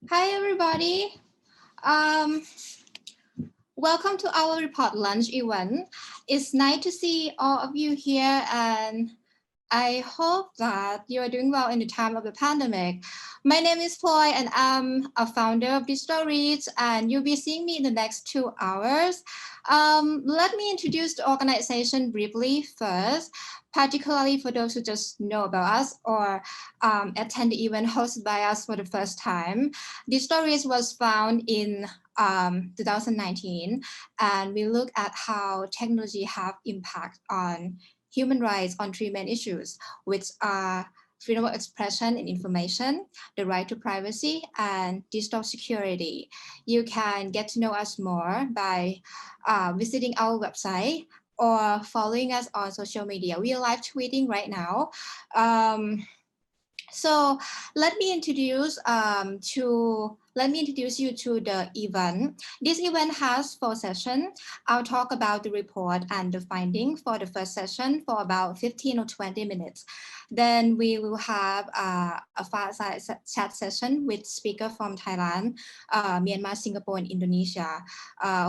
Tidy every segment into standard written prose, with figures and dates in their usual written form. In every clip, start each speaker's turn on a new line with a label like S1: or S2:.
S1: Hi, everybody. Um, Welcome to our report lunch event. It's nice to see all of you here, and I hope that you are doing well in the time of the pandemic. My name is Ploy, and I'm a founder of Digital Reach, and you'll be seeing me in the next 2 hours. Let me introduce the organization briefly first, particularly for those who just know about us or attend the event hosted by us for the first time. Digital Reach was found in 2019, and we look at how technology have impact on human rights on three main issues, which are freedom of expression and information, the right to privacy, and digital security. You can get to know us more by visiting our website or following us on social media. We are live tweeting right now. So let me introduce you to the event. This event has 4 sessions. I'll talk about the report and the finding for the first session for about 15 or 20 minutes. Then we will have a fireside chat session with speakers from Thailand, Myanmar, Singapore, and Indonesia,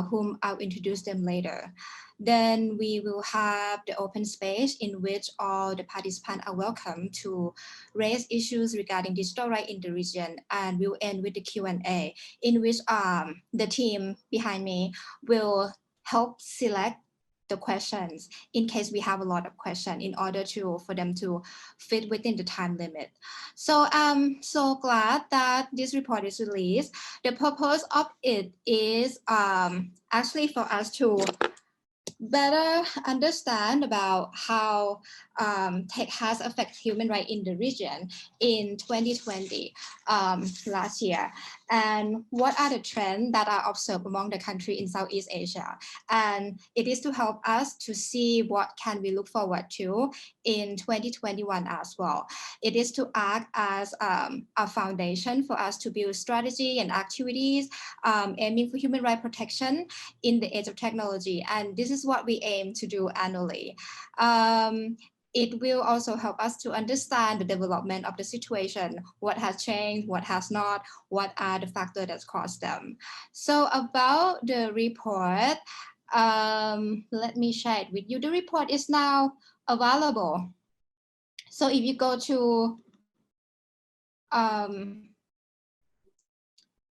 S1: whom I'll introduce them later. Then we will have the open space in which all the participants are welcome to raise issues regarding digital rights in the region, and we'll end with the Q&A, in which the team behind me will help select the questions in case we have a lot of questions in order for them to fit within the time limit. So I'm so glad that this report is released. The purpose of it is actually for us to better understand about how tech has affected human rights in the region in 2020, last year, and what are the trends that are observed among the countries in Southeast Asia. And it is to help us to see what can we look forward to in 2021 as well. It is to act as a foundation for us to build strategy and activities aiming for human rights protection in the age of technology. And this is what we aim to do annually. It will also help us to understand the development of the situation, what has changed, what has not, what are the factors that caused them. So about the report, let me share it with you. The report is now available. So if you go to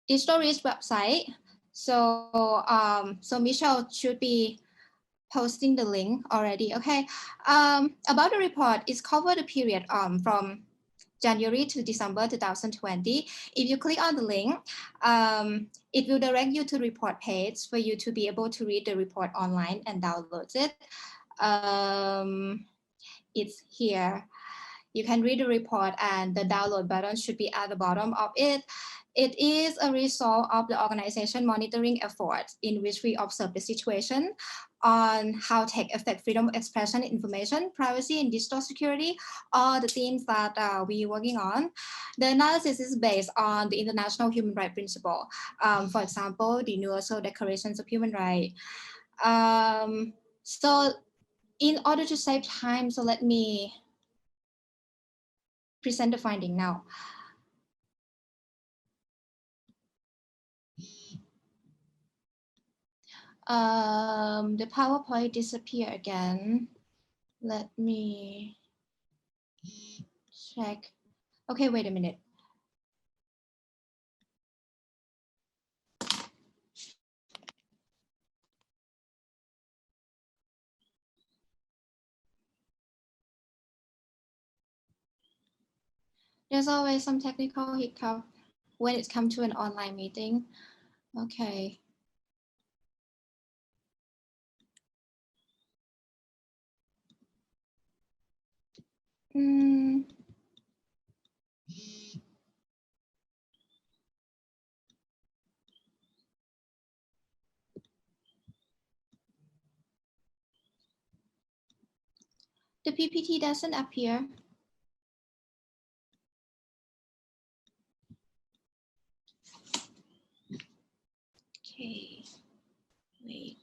S1: Digital Reach website, so Michelle should be posting the link already. Okay. About the report, it's covered the period from January to December 2020. If you click on the link, it will direct you to the report page for you to be able to read the report online and download it. It's here. You can read the report, and the download button should be at the bottom of it. It is a result of the organization monitoring efforts in which we observe the situation on how tech affect freedom of expression, information, privacy, and digital security, all the themes that we're working on. The analysis is based on the international human rights principle. For example, the Universal Declarations of Human Rights. So in order to save time, so let me present the finding now. The PowerPoint disappeared again. Let me check. Okay, wait a minute. There's always some technical hiccup when it comes to an online meeting. Okay. The PPT doesn't appear. Okay, wait.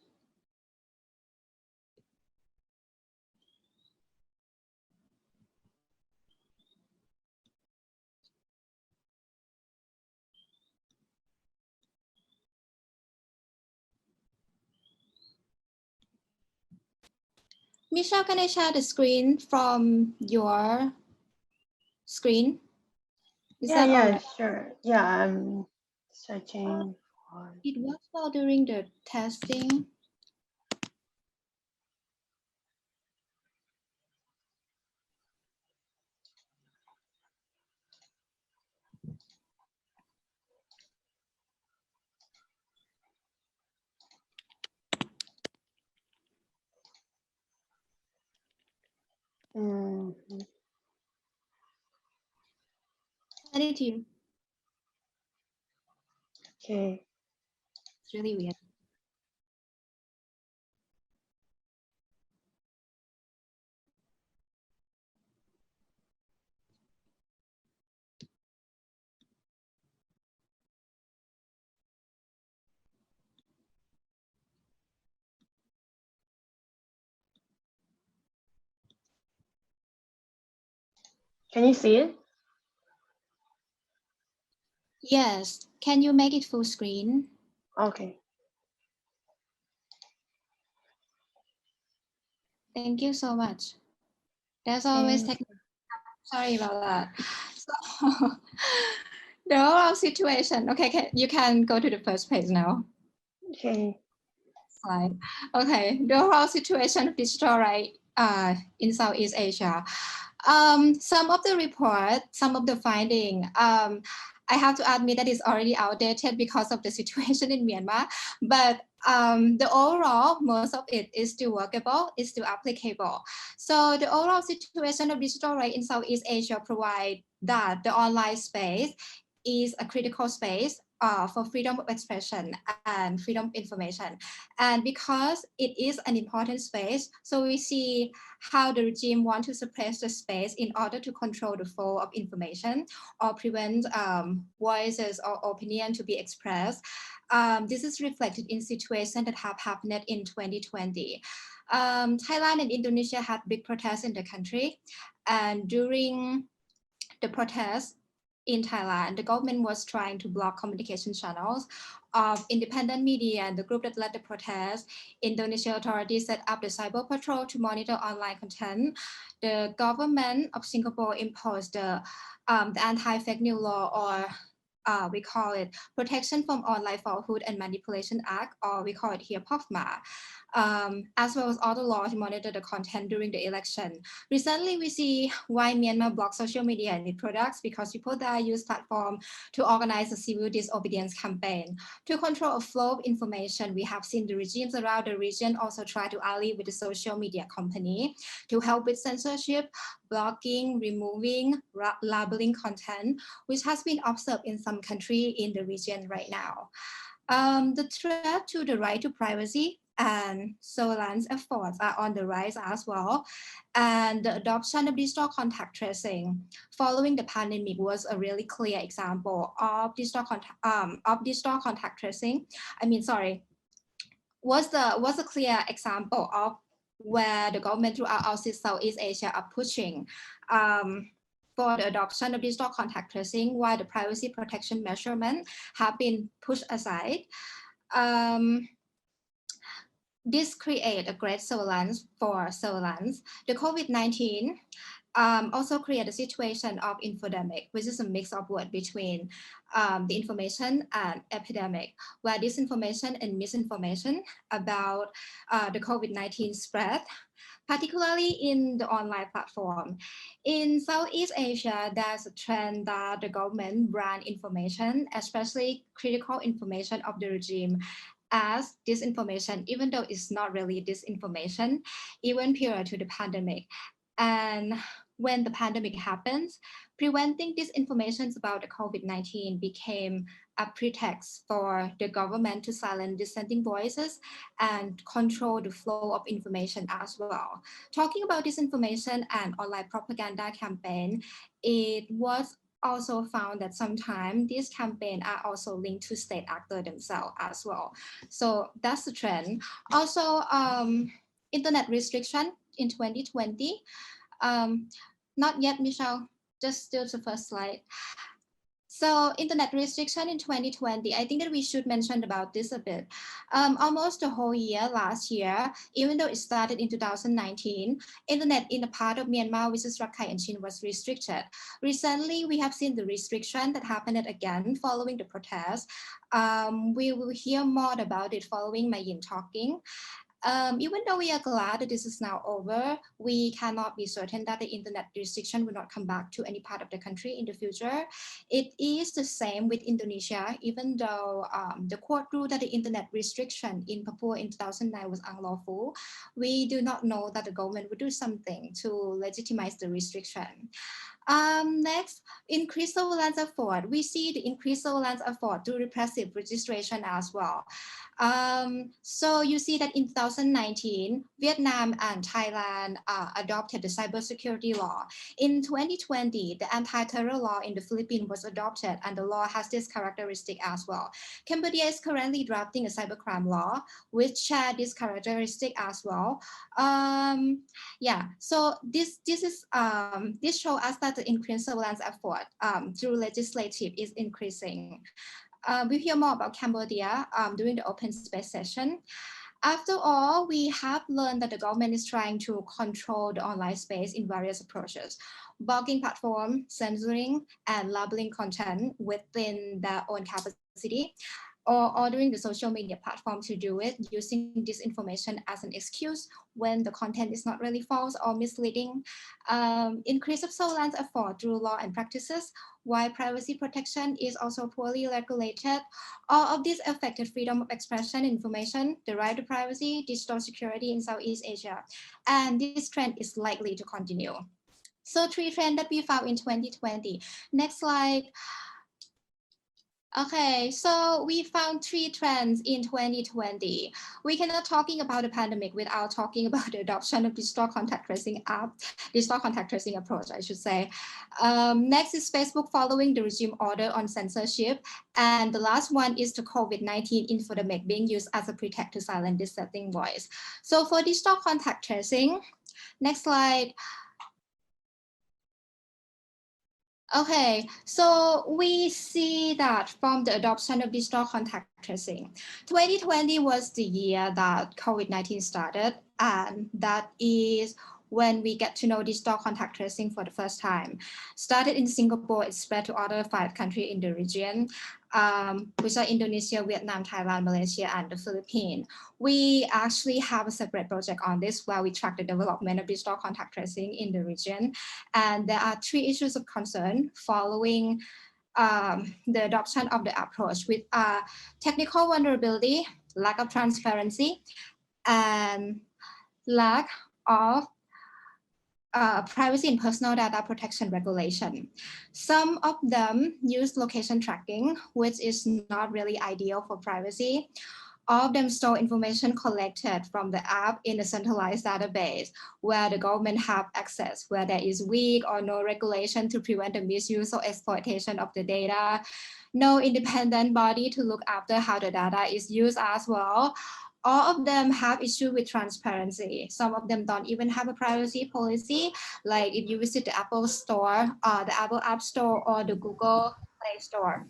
S1: Michelle, can I share the screen from your screen? Is that all right?
S2: Sure. Yeah, I'm searching for.
S1: It was well during the testing.
S2: Mhm.
S1: Send it to you.
S2: Okay.
S1: It's really weird.
S2: Can you see it?
S1: Yes. Can you make it full screen?
S2: Okay.
S1: Thank you so much. There's always
S2: Thanks.
S1: technical. Sorry about that. So, the overall situation. Okay, you can go to the first page now.
S2: Okay.
S1: Slide. Okay, the overall situation of digital right in Southeast Asia. Some of the report, some of the finding, I have to admit that it's already outdated because of the situation in Myanmar, but the overall, most of it is still workable, is still applicable. So the overall situation of digital right in Southeast Asia provide that the online space is a critical space for freedom of expression and freedom of information. And because it is an important space, so we see how the regime want to suppress the space in order to control the flow of information or prevent voices or opinion to be expressed. This is reflected in situations that have happened in 2020. Thailand and Indonesia had big protests in the country, and during the protests in Thailand, the government was trying to block communication channels of independent media and the group that led the protest. Indonesia authorities set up the cyber patrol to monitor online content. The government of Singapore imposed the anti-fake news law, or we call it Protection from Online Falsehood and Manipulation Act, or we call it here POFMA, as well as other laws to monitor the content during the election. Recently, we see why Myanmar blocks social media and its products because people there use platform to organize a civil disobedience campaign. To control a flow of information, we have seen the regimes around the region also try to ally with the social media company to help with censorship, blocking, removing, labeling content, which has been observed in some countries in the region right now. The threat to the right to privacy and surveillance efforts are on the rise as well. And the adoption of digital contact tracing following the pandemic was a really clear example of digital contact tracing. Was a clear example of where the government throughout Southeast Asia are pushing for the adoption of digital contact tracing, while the privacy protection measurement have been pushed aside. This create a great surveillance for surveillance. The COVID-19 also create a situation of infodemic, which is a mix of word between the information and epidemic, where disinformation and misinformation about the COVID-19 spread, particularly in the online platform. In Southeast Asia, there's a trend that the government brand information, especially critical information of the regime, as disinformation, even though it's not really disinformation, even prior to the pandemic. And when the pandemic happens, preventing disinformation about the COVID-19 became a pretext for the government to silence dissenting voices and control the flow of information as well. Talking about disinformation and online propaganda campaign, it was also found that sometimes these campaigns are also linked to state actors themselves as well. So that's the trend. Also, internet restriction in 2020. Not yet, Michelle, just still the first slide. So internet restriction in 2020, I think that we should mention about this a bit. Almost the whole year last year, even though it started in 2019, internet in a part of Myanmar, which is Rakhine and Chin, was restricted. Recently, we have seen the restriction that happened again following the protest. We will hear more about it following my Yin talking. Even though we are glad that this is now over, we cannot be certain that the internet restriction will not come back to any part of the country in the future. It is the same with Indonesia, even though the court ruled that the internet restriction in Papua in 2009 was unlawful. We do not know that the government would do something to legitimize the restriction. Next, increased surveillance effort. We see the increased surveillance effort through repressive registration as well. So you see that in 2019, Vietnam and Thailand adopted the cybersecurity law. In 2020, the anti-terror law in the Philippines was adopted, and the law has this characteristic as well. Cambodia is currently drafting a cybercrime law, which share this characteristic as well. Yeah, so this shows us that the increased surveillance effort through legislative is increasing. We hear more about Cambodia during the open space session. After all, we have learned that the government is trying to control the online space in various approaches, blocking platform, censoring, and labeling content within their own capacity, or ordering the social media platform to do it using disinformation as an excuse when the content is not really false or misleading. Increase of surveillance effort through law and practices, while privacy protection is also poorly regulated. All of this affected freedom of expression, information, the right to privacy, digital security in Southeast Asia. And this trend is likely to continue. So 3 trends that we found in 2020. Next slide. Okay, so we found 3 trends in 2020. We cannot talking about the pandemic without talking about the adoption of digital contact tracing digital contact tracing approach, I should say. Next is Facebook following the regime order on censorship. And the last one is the COVID-19 infodemic being used as a pretext to silence dissenting voice. So for digital contact tracing, next slide. Okay, so we see that from the adoption of digital contact tracing, 2020 was the year that COVID-19 started, and that is when we get to know digital contact tracing for the first time. Started in Singapore, it spread to other 5 countries in the region, which are Indonesia, Vietnam, Thailand, Malaysia, and the Philippines. We actually have a separate project on this where we track the development of digital contact tracing in the region. And there are 3 issues of concern following the adoption of the approach with technical vulnerability, lack of transparency, and lack of privacy and personal data protection regulation. Some of them use location tracking, which is not really ideal for privacy. All of them store information collected from the app in a centralized database where the government have access, where there is weak or no regulation to prevent the misuse or exploitation of the data. No independent body to look after how the data is used as well. All of them have issue with transparency. Some of them don't even have a privacy policy. Like if you visit the Apple Store, the Apple App Store or the Google Play Store.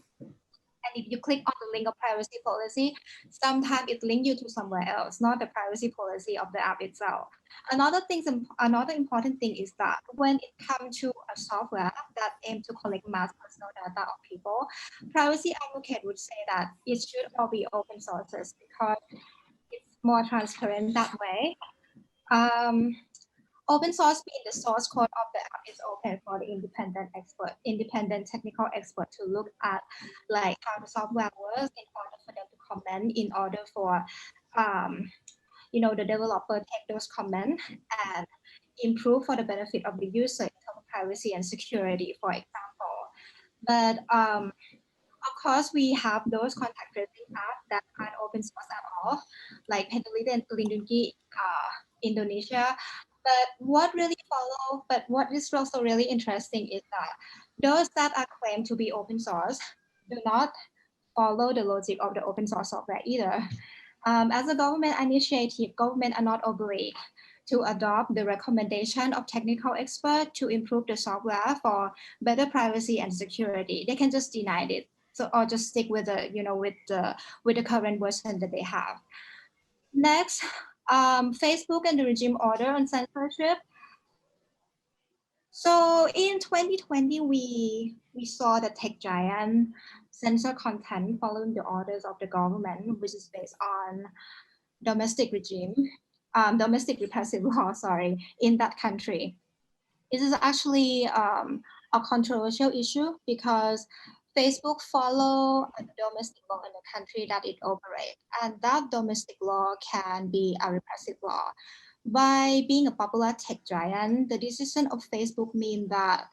S1: And if you click on the link of privacy policy, sometimes it links you to somewhere else, not the privacy policy of the app itself. Another important thing is that when it comes to a software that aims to collect mass personal data of people, privacy advocate would say that it should all be open sources because it's more transparent that way. Open source means the source code of the app is open for the independent technical expert to look at like how the software works in order for them to comment, in order for the developer take those comments and improve for the benefit of the user in terms of privacy and security, for example. But of course, we have those contact tracing apps that aren't open source at all, like Pendelete and Lindungi, Indonesia. But what is also really interesting is that those that are claimed to be open source do not follow the logic of the open source software either. As a government initiative, government are not obliged to adopt the recommendation of technical experts to improve the software for better privacy and security. They can just deny it, so or just stick with the with the current version that they have. Next, Facebook and the regime order on censorship. So in 2020, we saw the tech giant censor content following the orders of the government, which is based on domestic regime, domestic repressive law, sorry, in that country. This is actually a controversial issue because Facebook follow a domestic law in the country that it operates, and that domestic law can be a repressive law. By being a popular tech giant, the decision of Facebook means that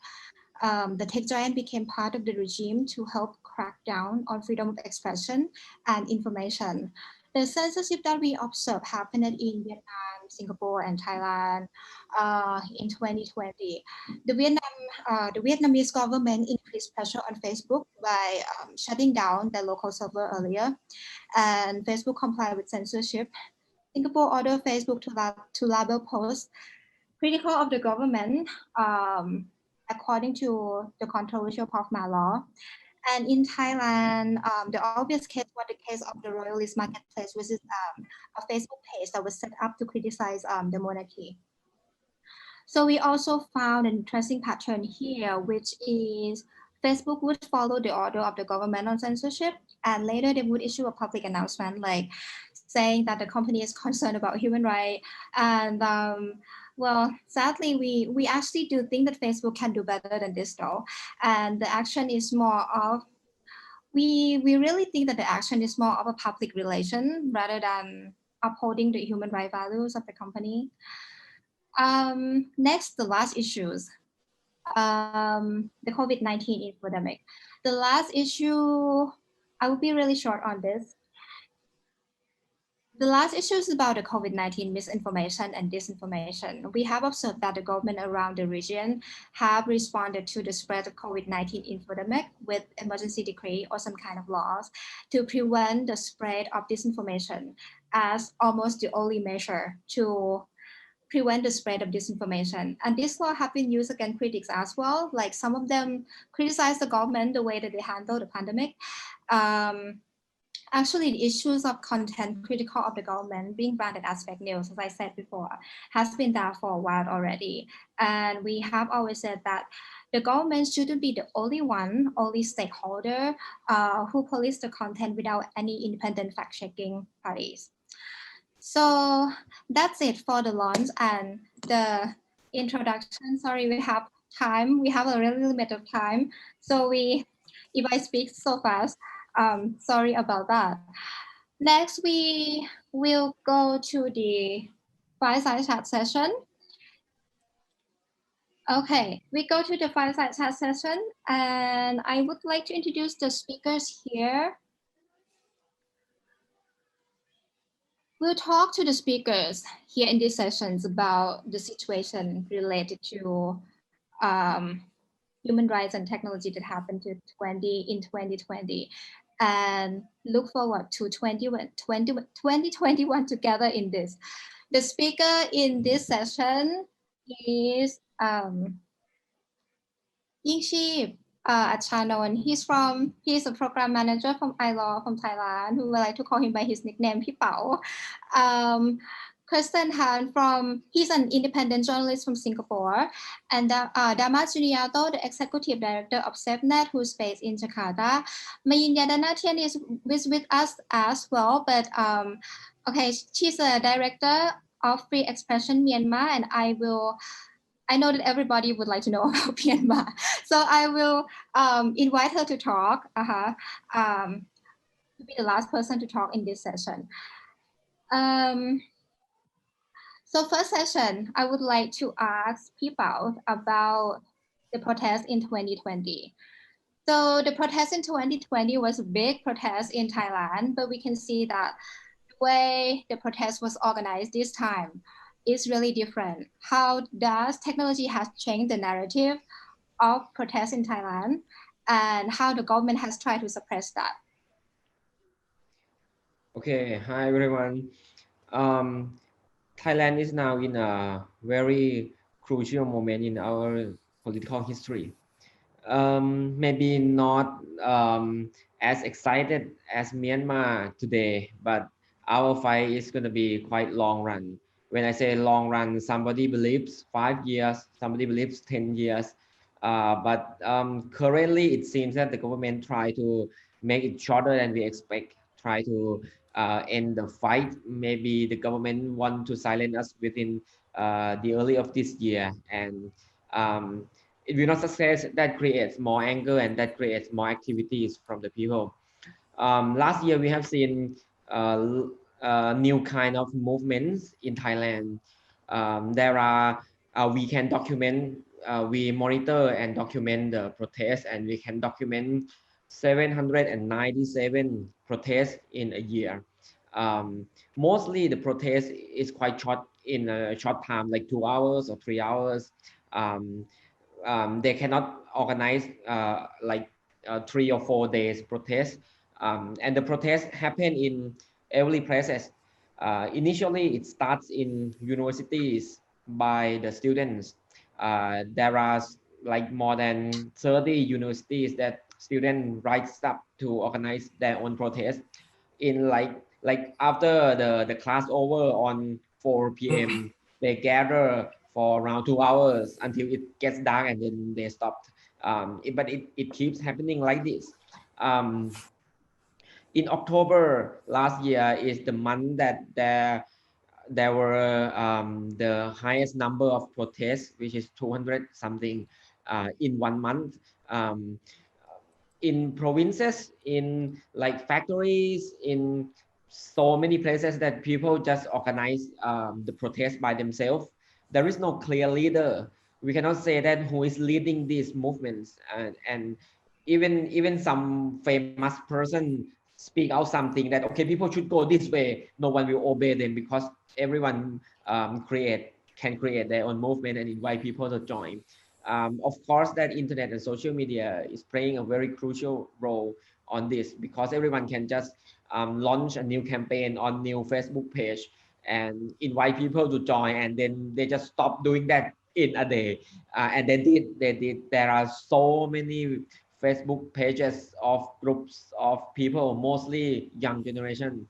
S1: the tech giant became part of the regime to help crack down on freedom of expression and information. The censorship that we observed happened in Vietnam, Singapore, and Thailand in 2020. The Vietnamese government increased pressure on Facebook by shutting down their local server earlier, and Facebook complied with censorship. Singapore ordered Facebook to label posts critical of the government according to the controversial POFMA law. And in Thailand, the obvious case was the case of the Royalist Marketplace, which is a Facebook page that was set up to criticize the monarchy. So we also found an interesting pattern here, which is Facebook would follow the order of the government on censorship, and later they would issue a public announcement like saying that the company is concerned about human rights. And well, sadly, we actually do think that Facebook can do better than this though. And the action is more of, we really think that the action is more of a public relation rather than upholding the human rights values of the company. Next, the last issues, the COVID-19 infodemic. The last issue, I will be really short on this. The last issue is about the COVID-19 misinformation and disinformation. We have observed that the government around the region have responded to the spread of COVID-19 infodemic with emergency decree or some kind of laws to prevent the spread of disinformation as almost the only measure to prevent the spread of disinformation. And this law have been used against critics as well. Like some of them criticize the government the way that they handle the pandemic. Actually, the issues of content critical of the government being branded as fake news, as I said before, has been there for a while already. And we have always said that the government shouldn't be the only stakeholder who police the content without any independent fact-checking parties. So that's it for the launch and the introduction. Sorry, we have time. We have a really limited time. So if I speak so fast, sorry about that. Next, we will go to the fireside chat session. Okay, we go to the fireside chat session, and I would like to introduce the speakers here. We'll talk to the speakers here in these sessions about the situation related to human rights and technology that happened in 2020, and look forward to 2021 together in this. The speaker in this session is Yingshi Achanon. He's a program manager from iLaw from Thailand, who I like to call him by his nickname, Pi Pao. Kristen Han he's an independent journalist from Singapore, and Dama Juniato, the executive director of SafeNet, who's based in Jakarta. Mayin Yadanatian is with us as well, but okay, she's a director of Free Expression Myanmar, and I know that everybody would like to know about Myanmar, so I will invite her to talk, to be the last person to talk in this session. So first session, I would like to ask people about the protest in 2020. So the protest in 2020 was a big protest in Thailand, but we can see that the way the protest was organized this time is really different. How does technology has changed the narrative of protests in Thailand, and how the government has tried to suppress that?
S3: Okay, hi everyone. Thailand is now in a very crucial moment in our political history. Maybe not as excited as Myanmar today, but our fight is going to be quite long run. When I say long run, somebody believes 5 years, somebody believes 10 years. But currently, it seems that the government try to make it shorter than we expect, try to end the fight. Maybe the government want to silence us within the early of this year, and um, it will not success. That creates more anger and that creates more activities from the people. Last year we have seen uh, new kind of movements in Thailand. There are we can document, we monitor and document the protests, and we can document 797 protests in a year. Mostly the protest is quite short, in a short time, like 2 hours or 3 hours. Um, they cannot organize like 3 or 4 days protest, and the protest happen in every places. Initially, it starts in universities by the students. There are like more than 30 universities that students rise up to organize their own protest. In like after the class over on 4 p.m. they gather for around 2 hours until it gets dark, and then they stopped. But it keeps happening like this. um, in October last year is the month that there were the highest number of protests, which is 200 something in 1 month. Um, in provinces, in like factories, in so many places that people just organize the protest by themselves. There is no clear leader. We cannot say that who is leading these movements, and even some famous person speak out something that okay, people should go this way. No one will obey them because everyone can create their own movement and invite people to join. Of course, that internet and social media is playing a very crucial role on this, because everyone can just launch a new campaign on new Facebook page and invite people to join, and then they just stop doing that in a day. And they did. There are so many Facebook pages of groups of people, mostly young generation.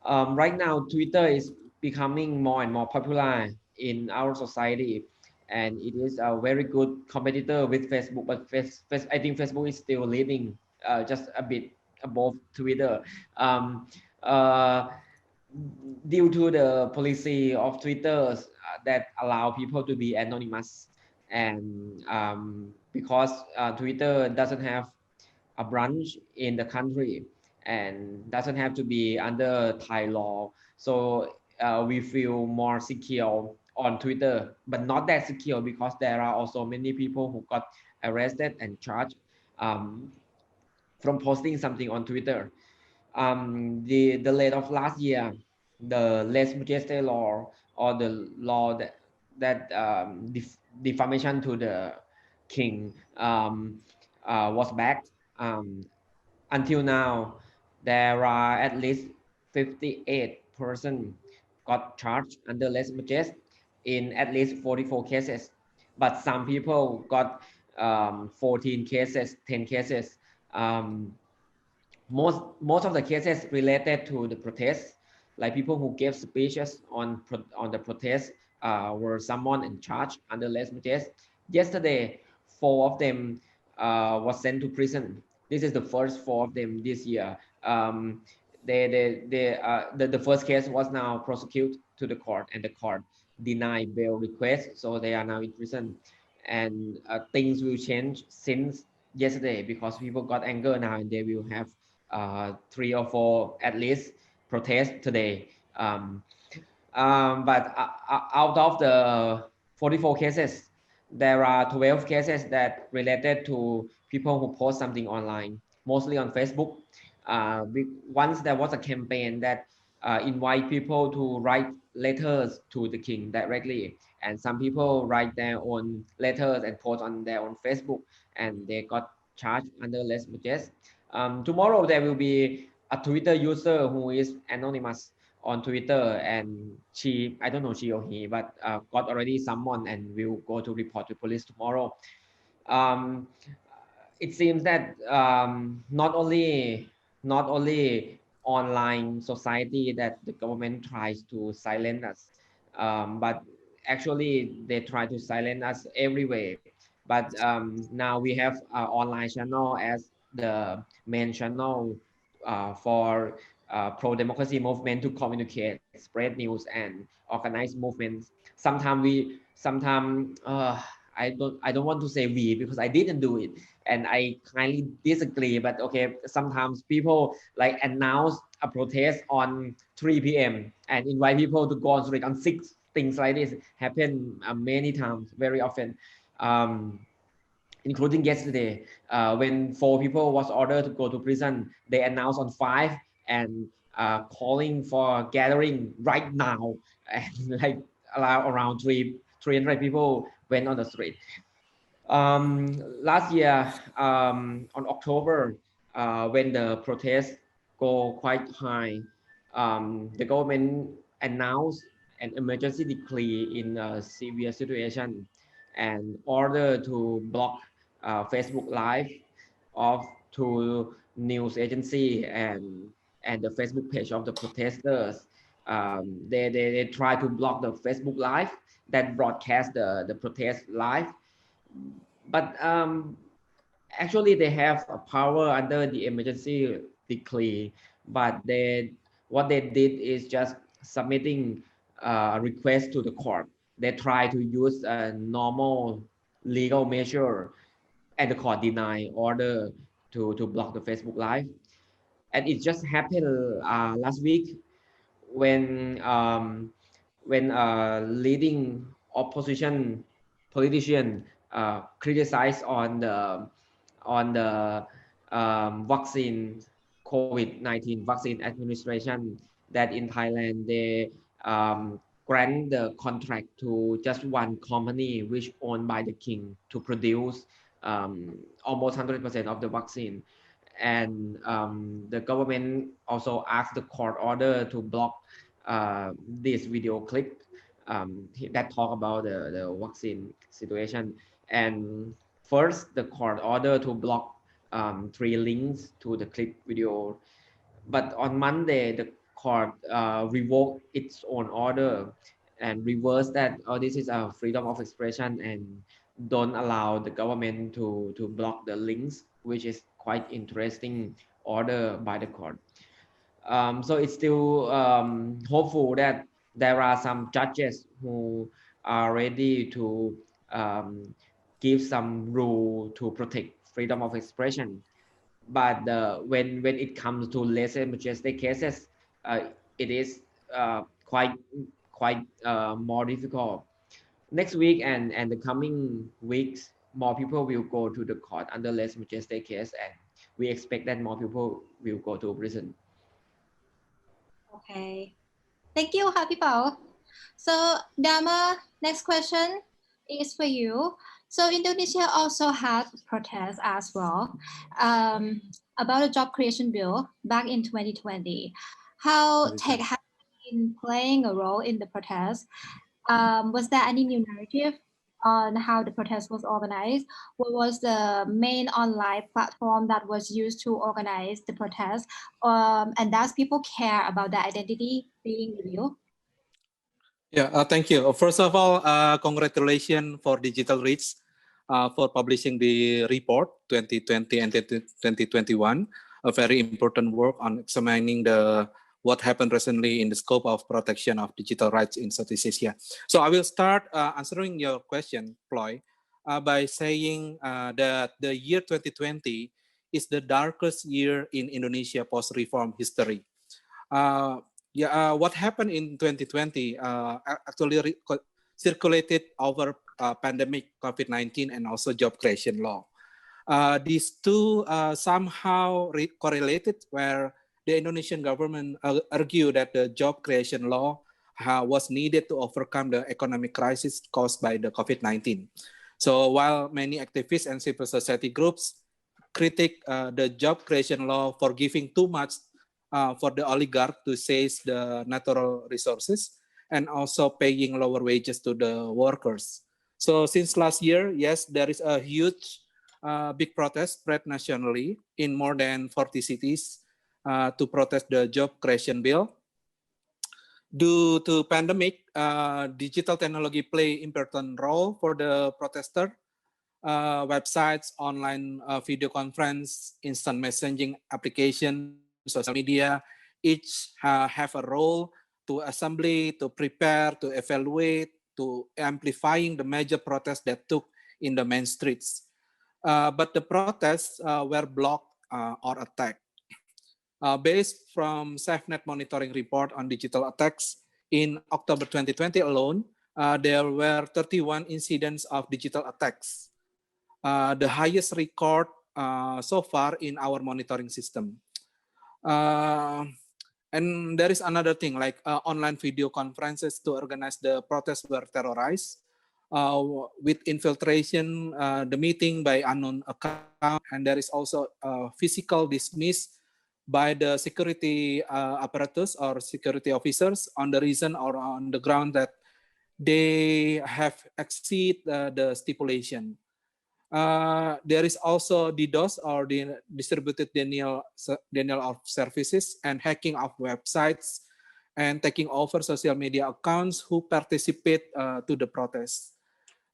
S3: Right now, Twitter is becoming more and more popular in our society, and it is a very good competitor with Facebook. But I think Facebook is still leading, just a bit above Twitter. Um, uh, Due to the policy of Twitter that allow people to be anonymous, and because Twitter doesn't have a branch in the country and doesn't have to be under Thai law. So we feel more secure on Twitter, but not that secure because there are also many people who got arrested and charged um, from posting something on Twitter. The late of last year, the less majestic law, or the law that defamation to the king, was backed. Until now, there are at least 58 persons got charged under lese majeste in at least 44 cases. But some people got 14 cases, 10 cases. Um, most of the cases related to the protests, like people who gave speeches on the protest, were someone in charge under lese majeste. Yesterday, 4 of them was sent to prison. This is the first 4 of them this year. The first case was now prosecuted to the court, and the court denied bail request, so they are now in prison. And things will change since yesterday, because people got anger now, and they will have 3 or 4 at least protests today. But out of the 44 cases, there are 12 cases that related to people who post something online, mostly on Facebook. Once there was a campaign that invite people to write letters to the king directly, and some people write their own letters and post on their own Facebook, and they got charged under lese majeste. Tomorrow there will be a Twitter user who is anonymous, on Twitter, and she, I don't know she or he, but got already summoned and will go to report to police tomorrow. It seems that not only online society that the government tries to silence us, but actually they try to silence us everywhere. But now we have online channel as the main channel for pro-democracy movement to communicate, spread news, and organize movements. Sometimes I don't want to say we because I didn't do it, and I kindly disagree. But okay, sometimes people like announce a protest on 3 p.m. and invite people to go on street on 6. Things like this happen many times, very often. Including yesterday, when 4 people was ordered to go to prison, they announced on 5 and calling for gathering right now, and like around 300 people went on the street. Last year, on October, when the protests go quite high, the government announced an emergency decree in a severe situation and order to block Facebook Live of to news agency and the Facebook page of the protesters. They try to block the Facebook Live that broadcast the protest live, but actually they have a power under the emergency decree, but what they did is just submitting a request to the court. They try to use a normal legal measure, and the court deny order to block the Facebook Live. And it just happened last week when leading opposition politician criticized on the vaccine, COVID-19 vaccine administration, that in Thailand they grant the contract to just one company which owned by the king to produce almost 100% of the vaccine. And the government also asked the court order to block this video clip that talk about the vaccine situation. And first, the court order to block 3 links to the clip video. But on Monday, the court revoked its own order and reversed that, oh, this is a freedom of expression and don't allow the government to block the links, which is quite interesting order by the court. So it's still hopeful that there are some judges who are ready to give some rule to protect freedom of expression. But when it comes to lesser majestic cases, it is quite more difficult. Next week and the coming weeks, more people will go to the court under less majestic case, and we expect that more people will go to prison.
S1: Okay. Thank you, Happy Pao. So, Dama, next question is for you. So, Indonesia also had protests as well about a job creation bill back in 2020. How tech has been playing a role in the protest? Was there any new narrative on how the protest was organized? What was the main online platform that was used to organize the protest? And does people care about their identity being revealed?
S4: Yeah, thank you. First of all, congratulations for Digital Reach for publishing the report 2020 and 2021, a very important work on examining what happened recently in the scope of protection of digital rights in Southeast Asia. So I will start answering your question, Ploy, by saying that the year 2020 is the darkest year in Indonesia post-reform history. What happened in 2020 actually circulated over pandemic COVID-19 and also job creation law. These two somehow correlated, where the Indonesian government argued that the job creation law was needed to overcome the economic crisis caused by the COVID-19. So while many activists and civil society groups critique the job creation law for giving too much for the oligarch to seize the natural resources and also paying lower wages to the workers. So since last year, yes, there is a huge big protest spread nationally in more than 40 cities to protest the job creation bill. Due to pandemic, digital technology play important role for the protester. Websites, online video conference, instant messaging application, social media, each have a role to assembly, to prepare, to evaluate, to amplifying the major protests that took in the main streets. But the protests were blocked or attacked. Based from SafeNet monitoring report on digital attacks in October 2020 alone, there were 31 incidents of digital attacks, the highest record so far in our monitoring system. And there is another thing, like online video conferences to organize the protests were terrorized. With infiltration, the meeting by unknown account, and there is also physical dismiss by the security apparatus or security officers on the reason or on the ground that they have exceed the stipulation. There is also DDoS or the distributed denial of services and hacking of websites and taking over social media accounts who participate to the protests.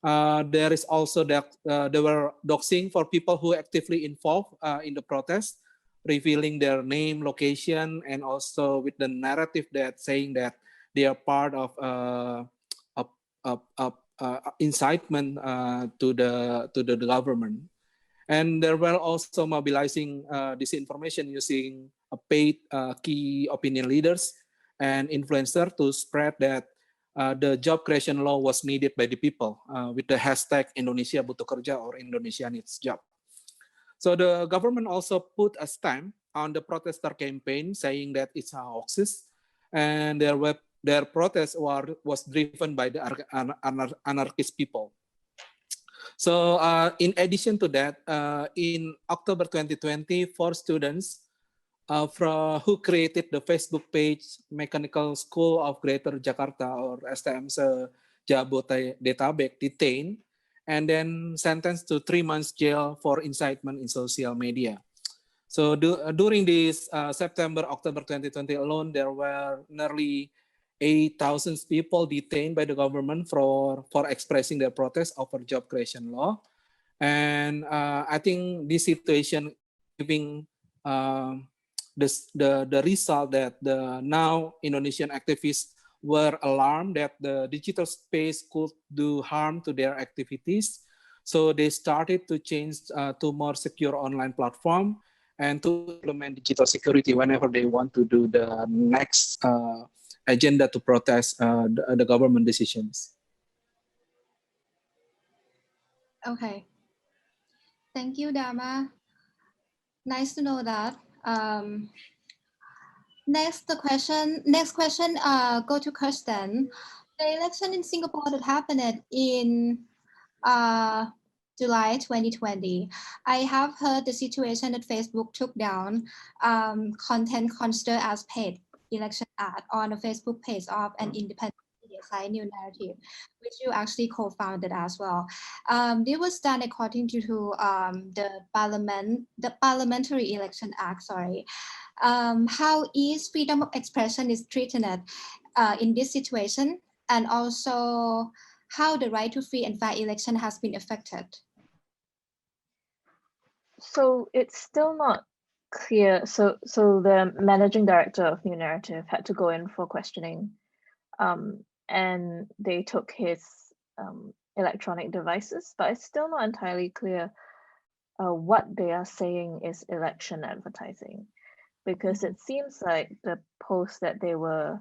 S4: There is also that there were doxing for people who actively involved in the protest, revealing their name, location, and also with the narrative that saying that they are part of incitement to the government. And there were also mobilizing disinformation using paid key opinion leaders and influencers to spread that the job creation law was needed by the people with the hashtag Indonesia Butuh Kerja or Indonesia Needs Job. So the government also put a stamp on the protester campaign saying that it's a hoax, and their protest was driven by the anarchist people. So in addition to that, in October 2020, 4 students who created the Facebook page Mechanical School of Greater Jakarta or STM Jabodetabek detained and then sentenced to 3 months jail for incitement in social media. So during this September-October 2020 alone, there were nearly 8,000 people detained by the government for expressing their protest over job creation law. And I think this situation giving the result that the now Indonesian activists were alarmed that the digital space could do harm to their activities. So they started to change to more secure online platform and to implement digital security whenever they want to do the next agenda to protest the government decisions.
S1: Okay. Thank you, Dharma. Nice to know that. Next question, go to Kirsten. The election in Singapore that happened in July 2020. I have heard the situation that Facebook took down content considered as paid election ad on a Facebook page of an independent media site, New Narrative, which you actually co-founded as well. It was done according to the Parliamentary Election Act. Sorry. How is freedom of expression is treated in this situation, and also how the right to free and fair election has been affected?
S5: So it's still not clear. So the managing director of New Narrative had to go in for questioning, and they took his electronic devices, but it's still not entirely clear what they are saying is election advertising, because it seems like the post that they were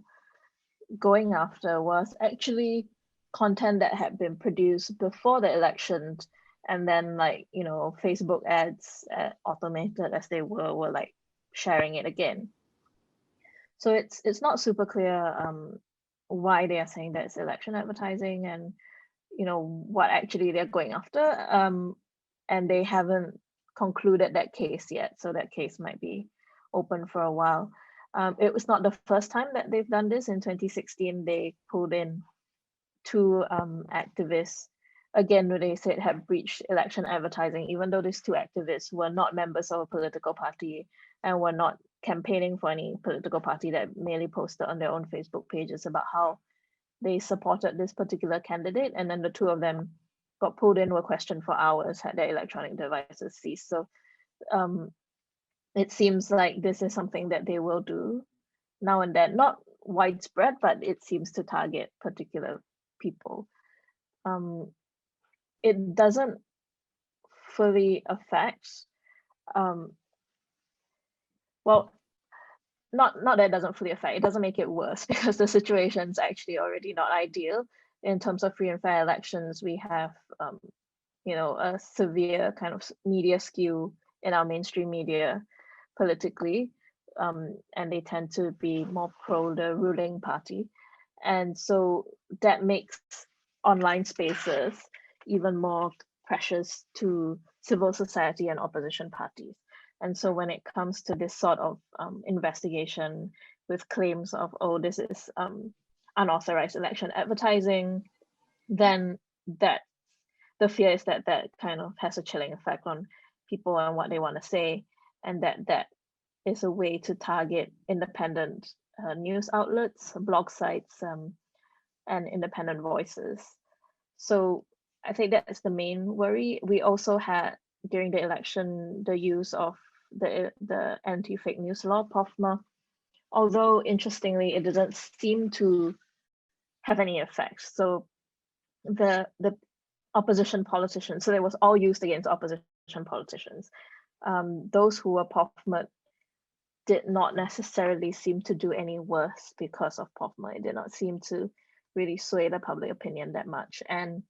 S5: going after was actually content that had been produced before the election, and then, like, you know, Facebook ads, automated as they were like sharing it again. So it's not super clear why they are saying that it's election advertising, and you know what actually they're going after. And they haven't concluded that case yet, so that case might be open for a while. It was not the first time that they've done this. In 2016, they pulled in 2 activists, again, who they said had breached election advertising, even though these 2 activists were not members of a political party and were not campaigning for any political party, that merely posted on their own Facebook pages about how they supported this particular candidate. And then the 2 of them got pulled in, were questioned for hours, had their electronic devices seized. So it seems like this is something that they will do now and then, not widespread, but it seems to target particular people. It doesn't fully affect, well, not that it doesn't fully affect, it doesn't make it worse, because the situation is actually already not ideal. In terms of free and fair elections, we have, a severe kind of media skew in our mainstream media politically, and they tend to be more pro the ruling party. And so that makes online spaces even more precious to civil society and opposition parties. And so when it comes to this sort of investigation with claims of, oh, this is unauthorized election advertising, then that the fear is that that kind of has a chilling effect on people and what they want to say, and that is a way to target independent news outlets, blog sites, and independent voices. So I think that's the main worry. We also had, during the election, the use of the anti-fake news law, POFMA, although interestingly, it didn't seem to have any effect. So the opposition politicians, so it was all used against opposition politicians. Those who were POFMA did not necessarily seem to do any worse because of POFMA. It did not seem to really sway the public opinion that much. And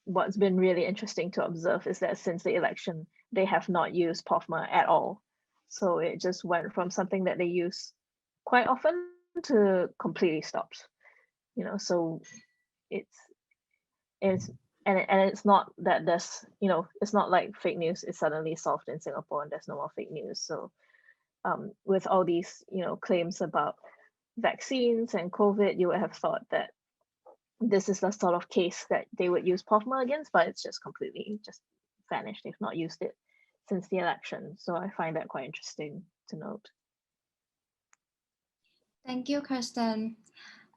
S5: what's been really interesting to observe is that since the election, they have not used POFMA at all. So it just went from something that they use quite often to completely stopped. So it's not that there's, it's not like fake news is suddenly solved in Singapore and there's no more fake news. So with all these, claims about vaccines and COVID, you would have thought that this is the sort of case that they would use POFMA against, but it's just completely just vanished. They've not used it since the election. So I find that quite interesting to note.
S1: Thank you, Kirsten.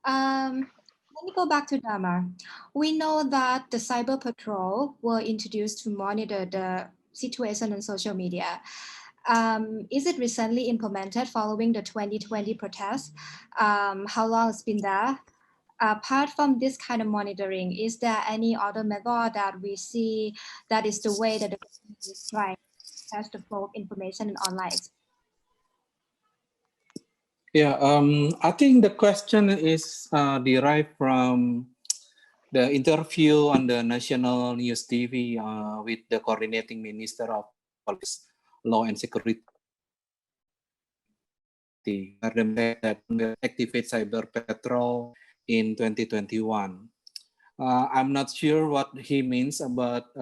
S1: Let me go back to Dharma. We know that the Cyber Patrol were introduced to monitor the situation on social media. Is it recently implemented following the 2020 protests? How long it's been there? Apart from this kind of monitoring, is there any other method that we see that is the way that the government is trying to test the flow of information in online?
S4: Yeah, I think the question is derived from the interview on the national news TV with the coordinating minister of police, law and security, where they said that will activate cyber patrol in 2021. I'm not sure what he means about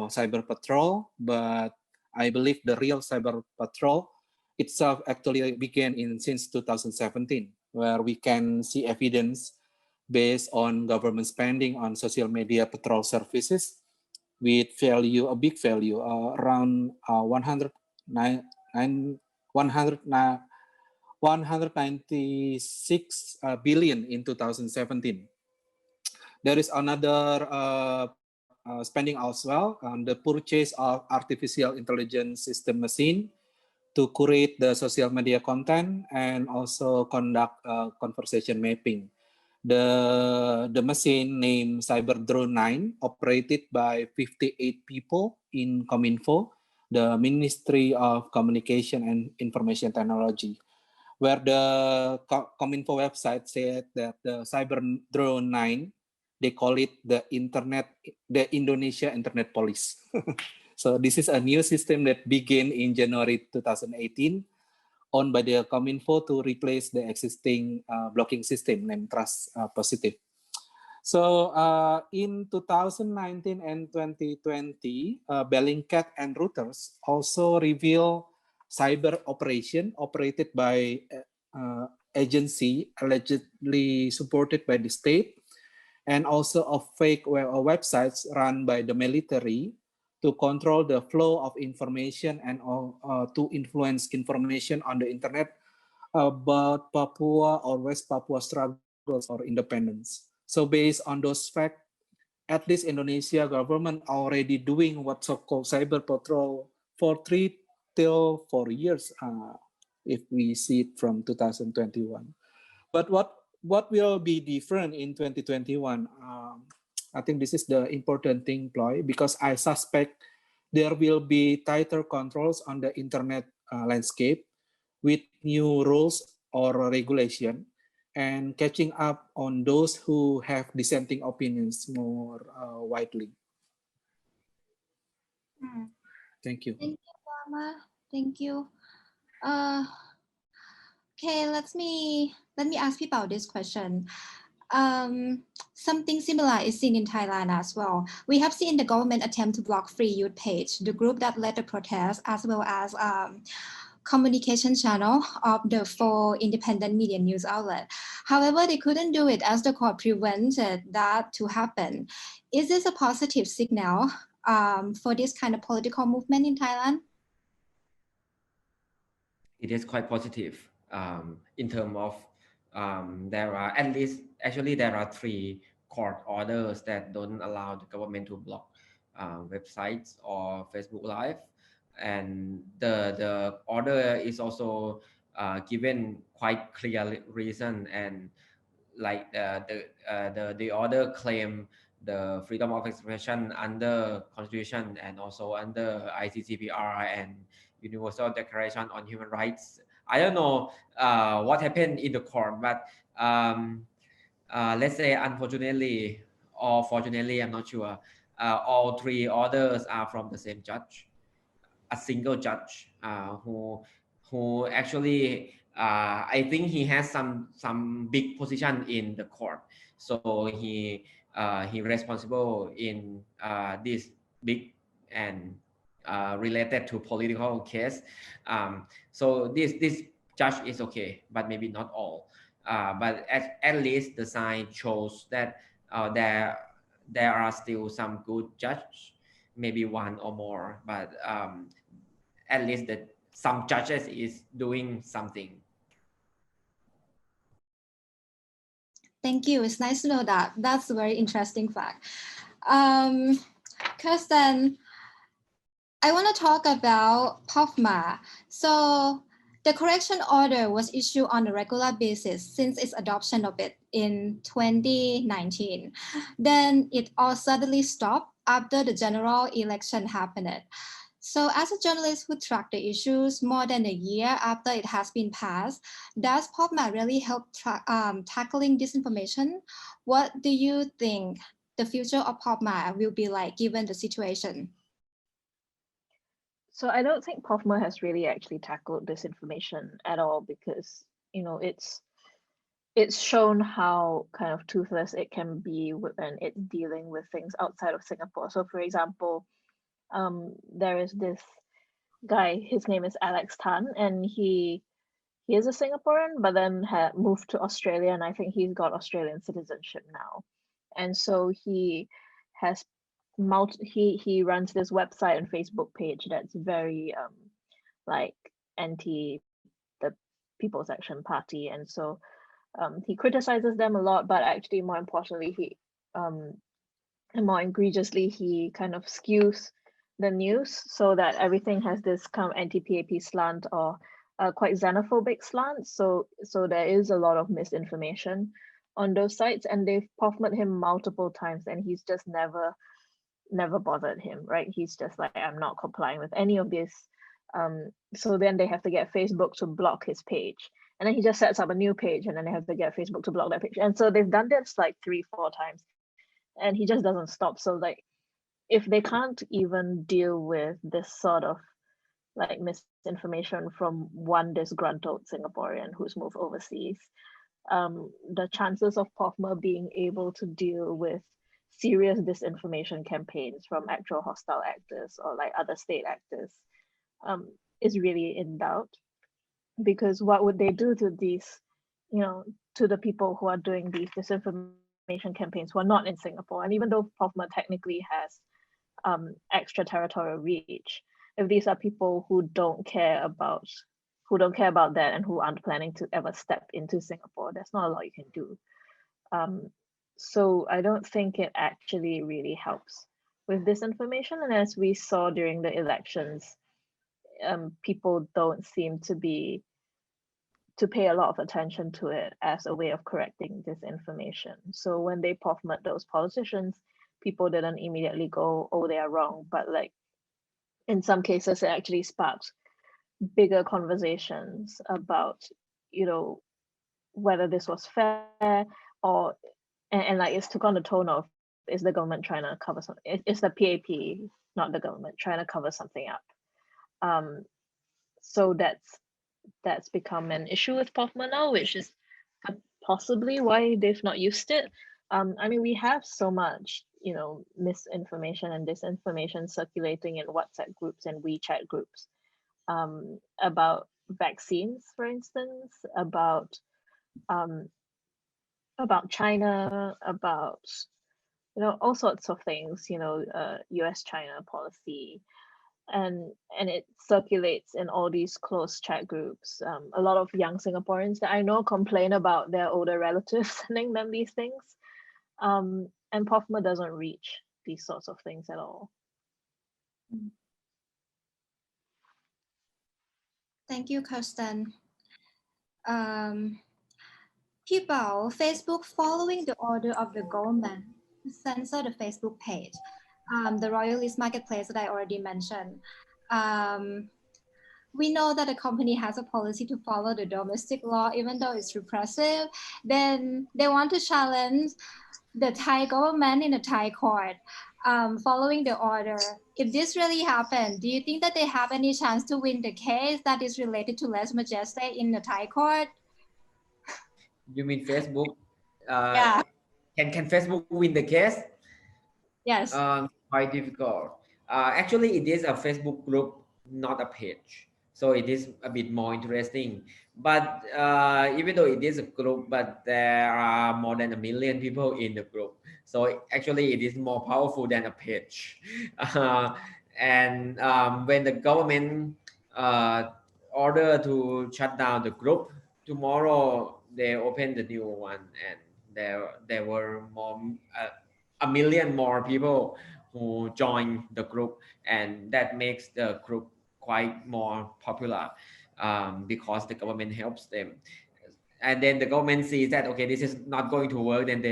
S4: cyber patrol, but I believe the real cyber patrol itself actually began since 2017, where we can see evidence based on government spending on social media patrol services with value, a big value, around 196 billion in 2017. There is another spending as well on the purchase of artificial intelligence system machine to curate the social media content and also conduct conversation mapping. The machine named Cyber Drone 9 operated by 58 people in Kominfo, the Ministry of Communication and Information Technology, where the Kominfo website said that the Cyber Drone 9, they call it the Indonesia Internet Police. So this is a new system that began in January 2018, owned by the Kominfo to replace the existing blocking system named Trust Positive. So in 2019 and 2020, Bellingcat and Reuters also reveal cyber operation operated by agency allegedly supported by the state, and also of fake websites run by the military to control the flow of information and to influence information on the internet about Papua or West Papua struggles for independence. So based on those facts, at least Indonesia government already doing what's so-called cyber patrol for 3 till 4 years, if we see it from 2021. But what will be different in 2021? I think this is the important thing, Ploy, because I suspect there will be tighter controls on the internet landscape with new rules or regulation, and catching up on those who have dissenting opinions more widely. Thank you.
S1: Thank you, Mama. Thank you. Okay, let me ask you about this question. Something similar is seen in Thailand as well. We have seen the government attempt to block Free Youth Page, the group that led the protest, as well as communication channel of the 4 independent media news outlet. However, they couldn't do it as the court prevented that to happen. Is this a positive signal for this kind of political movement in Thailand?
S3: It is quite positive in terms of there are at least, actually there are 3 court orders that don't allow the government to block websites or Facebook Live, and the order is also given quite clear reason, and like the order claim the freedom of expression under Constitution and also under ICCPR and Universal Declaration on Human Rights. I don't know what happened in the court, but let's say unfortunately or fortunately, I'm not sure, all 3 orders are from the same judge, a single judge who actually I think he has some big position in the court, so he responsible in this big and related to political case. So this judge is okay, but maybe not all. But at least the sign shows that there are still some good judges, maybe 1 or more, but at least that some judges is doing something.
S1: Thank you. It's nice to know that. That's a very interesting fact. Kirsten, I want to talk about POFMA. So the correction order was issued on a regular basis since its adoption of it in 2019. Then it all suddenly stopped after the general election happened. So as a journalist who tracked the issues more than a year after it has been passed, does POFMA really help tackling disinformation? What do you think the future of POFMA will be like given the situation?
S5: So I don't think POFMA has really actually tackled disinformation at all, because it's shown how kind of toothless it can be when it's dealing with things outside of Singapore. So for example, there is this guy, his name is Alex Tan, and he is a Singaporean, but then had moved to Australia, and I think he's got Australian citizenship now. And so he has he runs this website and Facebook page that's very like anti the People's Action Party, and so he criticizes them a lot, but actually more importantly, he and more egregiously, he kind of skews the news so that everything has this kind of anti-PAP slant or quite xenophobic slant. So there is a lot of misinformation on those sites, and they've POFMA'd him multiple times, and he's just never bothered him, right? He's just like, I'm not complying with any of this. So then they have to get Facebook to block his page, and then he just sets up a new page, and then they have to get Facebook to block that page. And so they've done this like 3-4 times, and he just doesn't stop. So like, if they can't even deal with this sort of like misinformation from one disgruntled Singaporean who's moved overseas, the chances of POFMA being able to deal with serious disinformation campaigns from actual hostile actors or like other state actors is really in doubt, because what would they do to these, to the people who are doing these disinformation campaigns who are not in Singapore? And even though POFMA technically has extraterritorial reach, if these are people who don't care about that and who aren't planning to ever step into Singapore, there's not a lot you can do. So I don't think it actually really helps with disinformation. And as we saw during the elections, people don't seem to pay a lot of attention to it as a way of correcting disinformation. So when they POFMA'd those politicians, people didn't immediately go, oh, they are wrong. But like in some cases, it actually sparked bigger conversations about, whether this was fair, or and like it's took on the tone of, is the government trying to cover something? It's the PAP, not the government, trying to cover something up. So that's become an issue with POFMA now, which is possibly why they've not used it. I mean, we have so much, misinformation and disinformation circulating in WhatsApp groups and WeChat groups about vaccines, for instance, about China, about all sorts of things, US-China policy, and it circulates in all these close chat groups. A lot of young Singaporeans that I know complain about their older relatives sending them these things, and POFMA doesn't reach these sorts of things at all.
S1: Thank you, Kirsten. People, Facebook following the order of the government to censor the Facebook page, the Royalist Marketplace that I already mentioned. We know that the company has a policy to follow the domestic law, even though it's repressive. Then they want to challenge the Thai government in a Thai court, following the order. If this really happened, do you think that they have any chance to win the case that is related to lèse majesté in the Thai court?
S3: You mean Facebook?
S1: Yeah.
S3: Can Facebook win the case?
S1: Yes.
S3: Quite difficult. Actually, it is a Facebook group, not a page. So it is a bit more interesting. But even though it is a group, but there are more than 1 million people in the group. So actually, it is more powerful than a page. And when the government order to shut down the group, tomorrow they open the new one, and there were more 1 million more people who join the group, and that makes the group quite more popular because the government helps them. And then the government sees that, okay, this is not going to work, then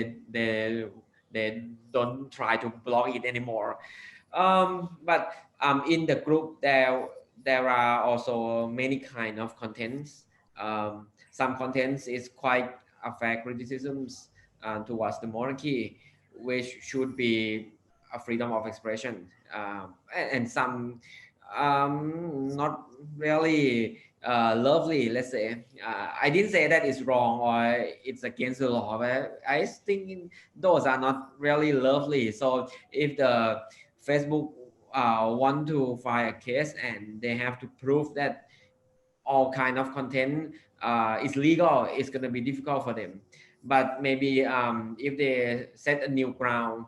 S3: they don't try to block it anymore. But in the group there are also many kind of contents. Some contents is quite affect criticisms towards the monarchy, which should be a freedom of expression, and some not really lovely, let's say. I didn't say that it's wrong or it's against the law, but I think those are not really lovely. So if the Facebook want to file a case and they have to prove that all kind of content is legal, it's going to be difficult for them. But maybe if they set a new ground,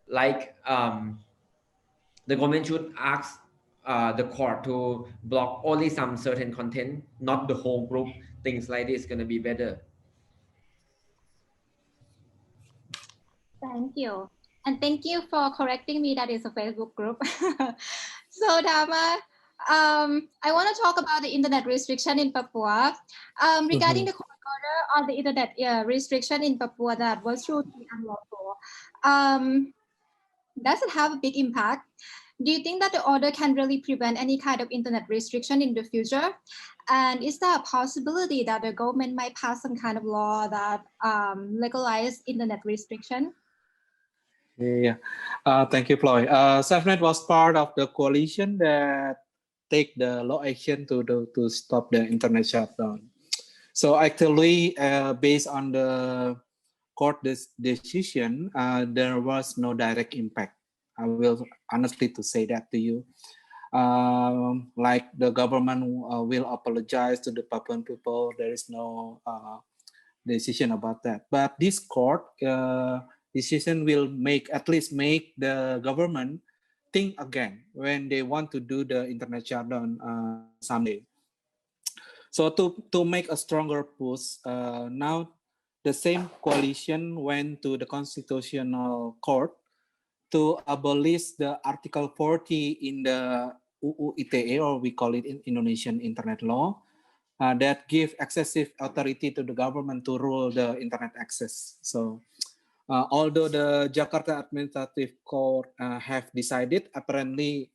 S3: like the government should ask the court to block only some certain content, not the whole group. Things like this is going to be better.
S1: Thank you. And thank you for correcting me that it's a Facebook group. So Dharma, I want to talk about the internet restriction in Papua. Regarding the court order on the internet restriction in Papua that was ruled to be unlawful, does it have a big impact? Do you think that the order can really prevent any kind of internet restriction in the future? And is there a possibility that the government might pass some kind of law that legalize internet restriction?
S4: Yeah, thank you, Ploy. SafeNet was part of the coalition that take the law action to stop the internet shutdown. So actually, based on the court decision, there was no direct impact. I will honestly to say that to you. like the government will apologize to the Papuan people. There is no decision about that. But this court decision will at least make the government think again when they want to do the internet shutdown someday. So to make a stronger push, now the same coalition went to the Constitutional Court to abolish the Article 40 in the UU ITE, or we call it in Indonesian Internet Law, that give excessive authority to the government to rule the internet access. So although the Jakarta Administrative Court have decided, apparently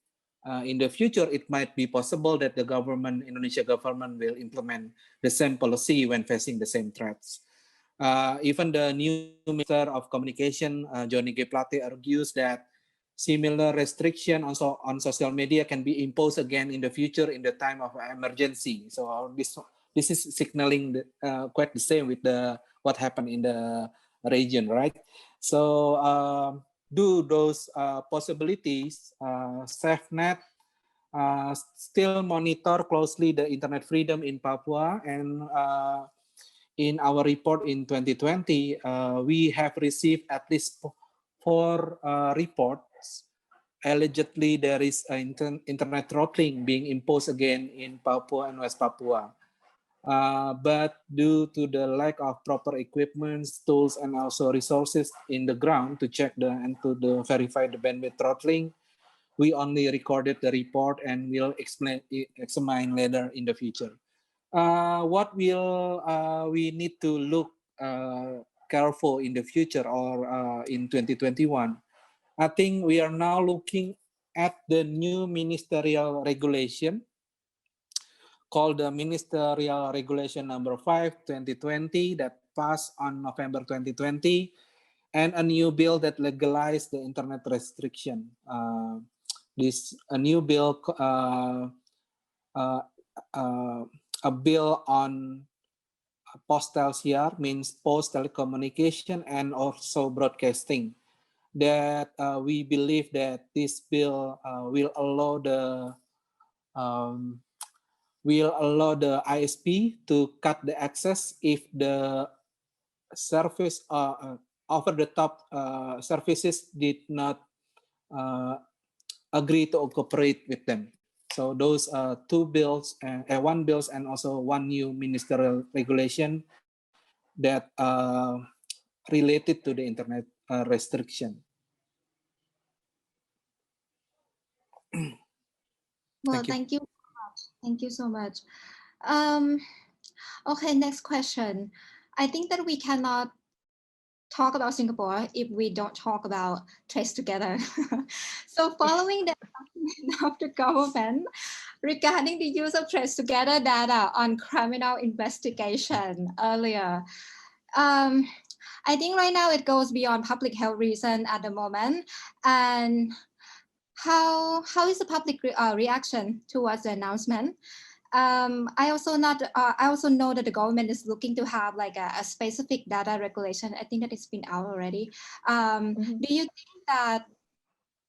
S4: in the future, it might be possible that the government, Indonesia government, will implement the same policy when facing the same threats. Even the new Minister of Communication, Johnny G. Plate, argues that similar restriction also on social media can be imposed again in the future in the time of emergency. So this is signaling quite the same with what happened in the region, right? So do those possibilities, SafeNet still monitor closely the internet freedom in Papua, and in our report in 2020, we have received at least 4 reports. Allegedly, there is internet throttling being imposed again in Papua and West Papua. But due to the lack of proper equipment, tools, and also resources in the ground to check and to verify the bandwidth throttling, we only recorded the report and will examine later in the future. What will we need to look careful in the future or in 2021? I think we are now looking at the new ministerial regulation called the Ministerial Regulation Number 5, 2020, that passed on November 2020, and a new bill that legalized the internet restriction. A new bill, a bill on post-LCR, means post telecommunication and also broadcasting, that we believe that this bill will allow the ISP to cut the access if the service over-the-top services did not agree to cooperate with them. So those 2 bills, 1 bills, and also 1 new ministerial regulation that related to the internet restriction.
S1: Well, thank you so much. Thank you so much. Okay, next question. I think that we cannot talk about Singapore if we don't talk about Trace Together. So following the announcement of the government regarding the use of Trace Together data on criminal investigation earlier, I think right now it goes beyond public health reason at the moment. And how is the public reaction towards the announcement? I also know that the government is looking to have like a specific data regulation. I think that it's been out already. Do you think that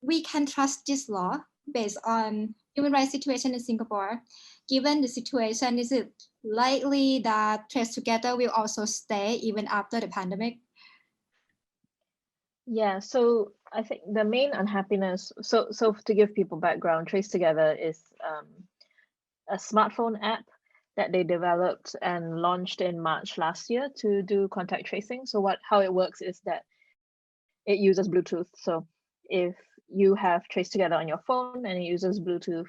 S1: we can trust this law based on human rights situation in Singapore? Given the situation, is it likely that Trace Together will also stay even after the pandemic?
S5: Yeah, so I think the main unhappiness, so to give people background, Trace Together is a smartphone app that they developed and launched in March last year to do contact tracing. So how it works is that it uses Bluetooth. So if you have Trace Together on your phone and it uses Bluetooth,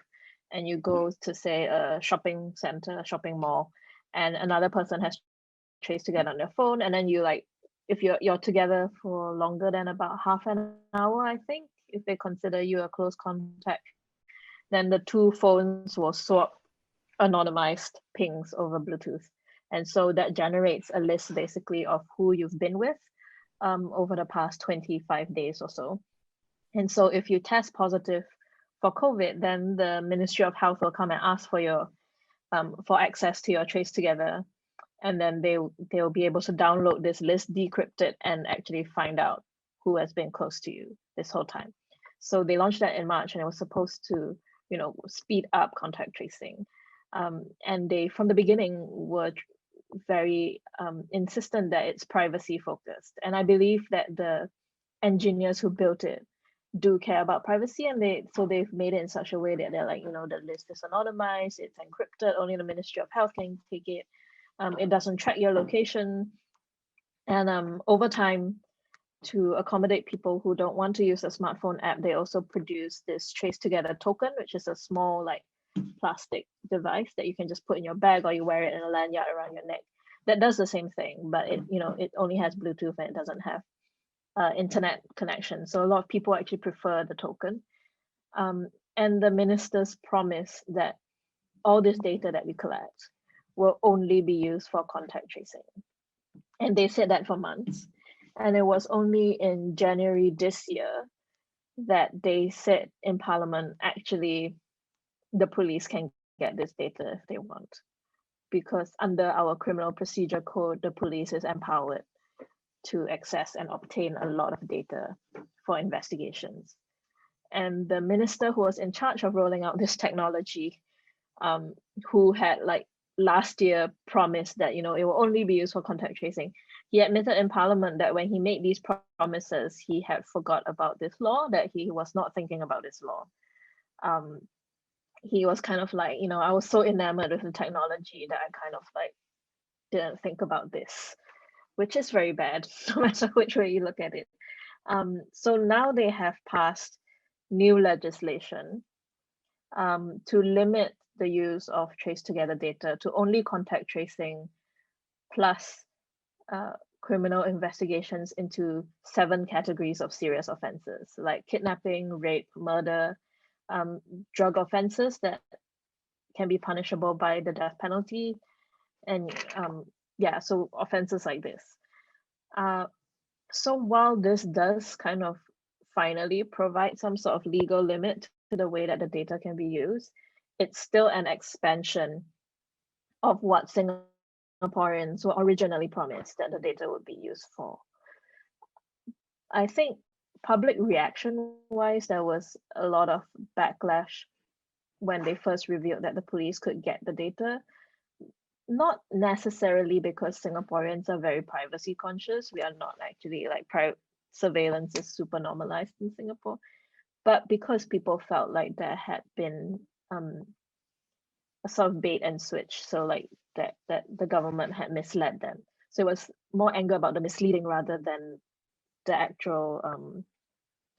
S5: and you go to, say, a shopping center, a shopping mall, and another person has Trace Together on their phone, and then you if you're together for longer than about half an hour, I think, if they consider you a close contact, then the 2 phones will swap anonymized pings over Bluetooth. And so that generates a list basically of who you've been with over the past 25 days or so. And so if you test positive for COVID, then the Ministry of Health will come and ask for your for access to your Trace Together. And then they'll be able to download this list, decrypt it, and actually find out who has been close to you this whole time. So they launched that in March, and it was supposed to speed up contact tracing. And they, from the beginning, were very insistent that it's privacy focused. And I believe that the engineers who built it do care about privacy, and they've made it in such a way that they're like, the list is anonymized, it's encrypted, only the Ministry of Health can take it. It doesn't track your location. And over time, to accommodate people who don't want to use a smartphone app, they also produce this Trace Together token, which is a small plastic device that you can just put in your bag, or you wear it in a lanyard around your neck. That does the same thing, but it only has Bluetooth and it doesn't have internet connection. So a lot of people actually prefer the token. And the ministers promise that all this data that we collect will only be used for contact tracing. And they said that for months. And it was only in January this year that they said in Parliament, actually, the police can get this data if they want. Because under our criminal procedure code, the police is empowered to access and obtain a lot of data for investigations. And the minister who was in charge of rolling out this technology, who had last year promised that it will only be used for contact tracing, he admitted in Parliament that when he made these promises, he had forgot about this law, that he was not thinking about this law. He was kind of like, I was so enamored with the technology that I kind of didn't think about this, which is very bad, no matter which way you look at it. So now they have passed new legislation to limit the use of Trace Together data to only contact tracing plus criminal investigations into 7 categories of serious offenses, like kidnapping, rape, murder, drug offenses that can be punishable by the death penalty, and so offenses like this. So while this does kind of finally provide some sort of legal limit to the way that the data can be used, it's still an expansion of what Singaporeans were originally promised that the data would be used for. I think public reaction wise, there was a lot of backlash when they first revealed that the police could get the data. Not necessarily because Singaporeans are very privacy conscious. We are not actually surveillance is super normalized in Singapore, but because people felt like there had been a sort of bait and switch. So that the government had misled them. So it was more anger about the misleading rather than the actual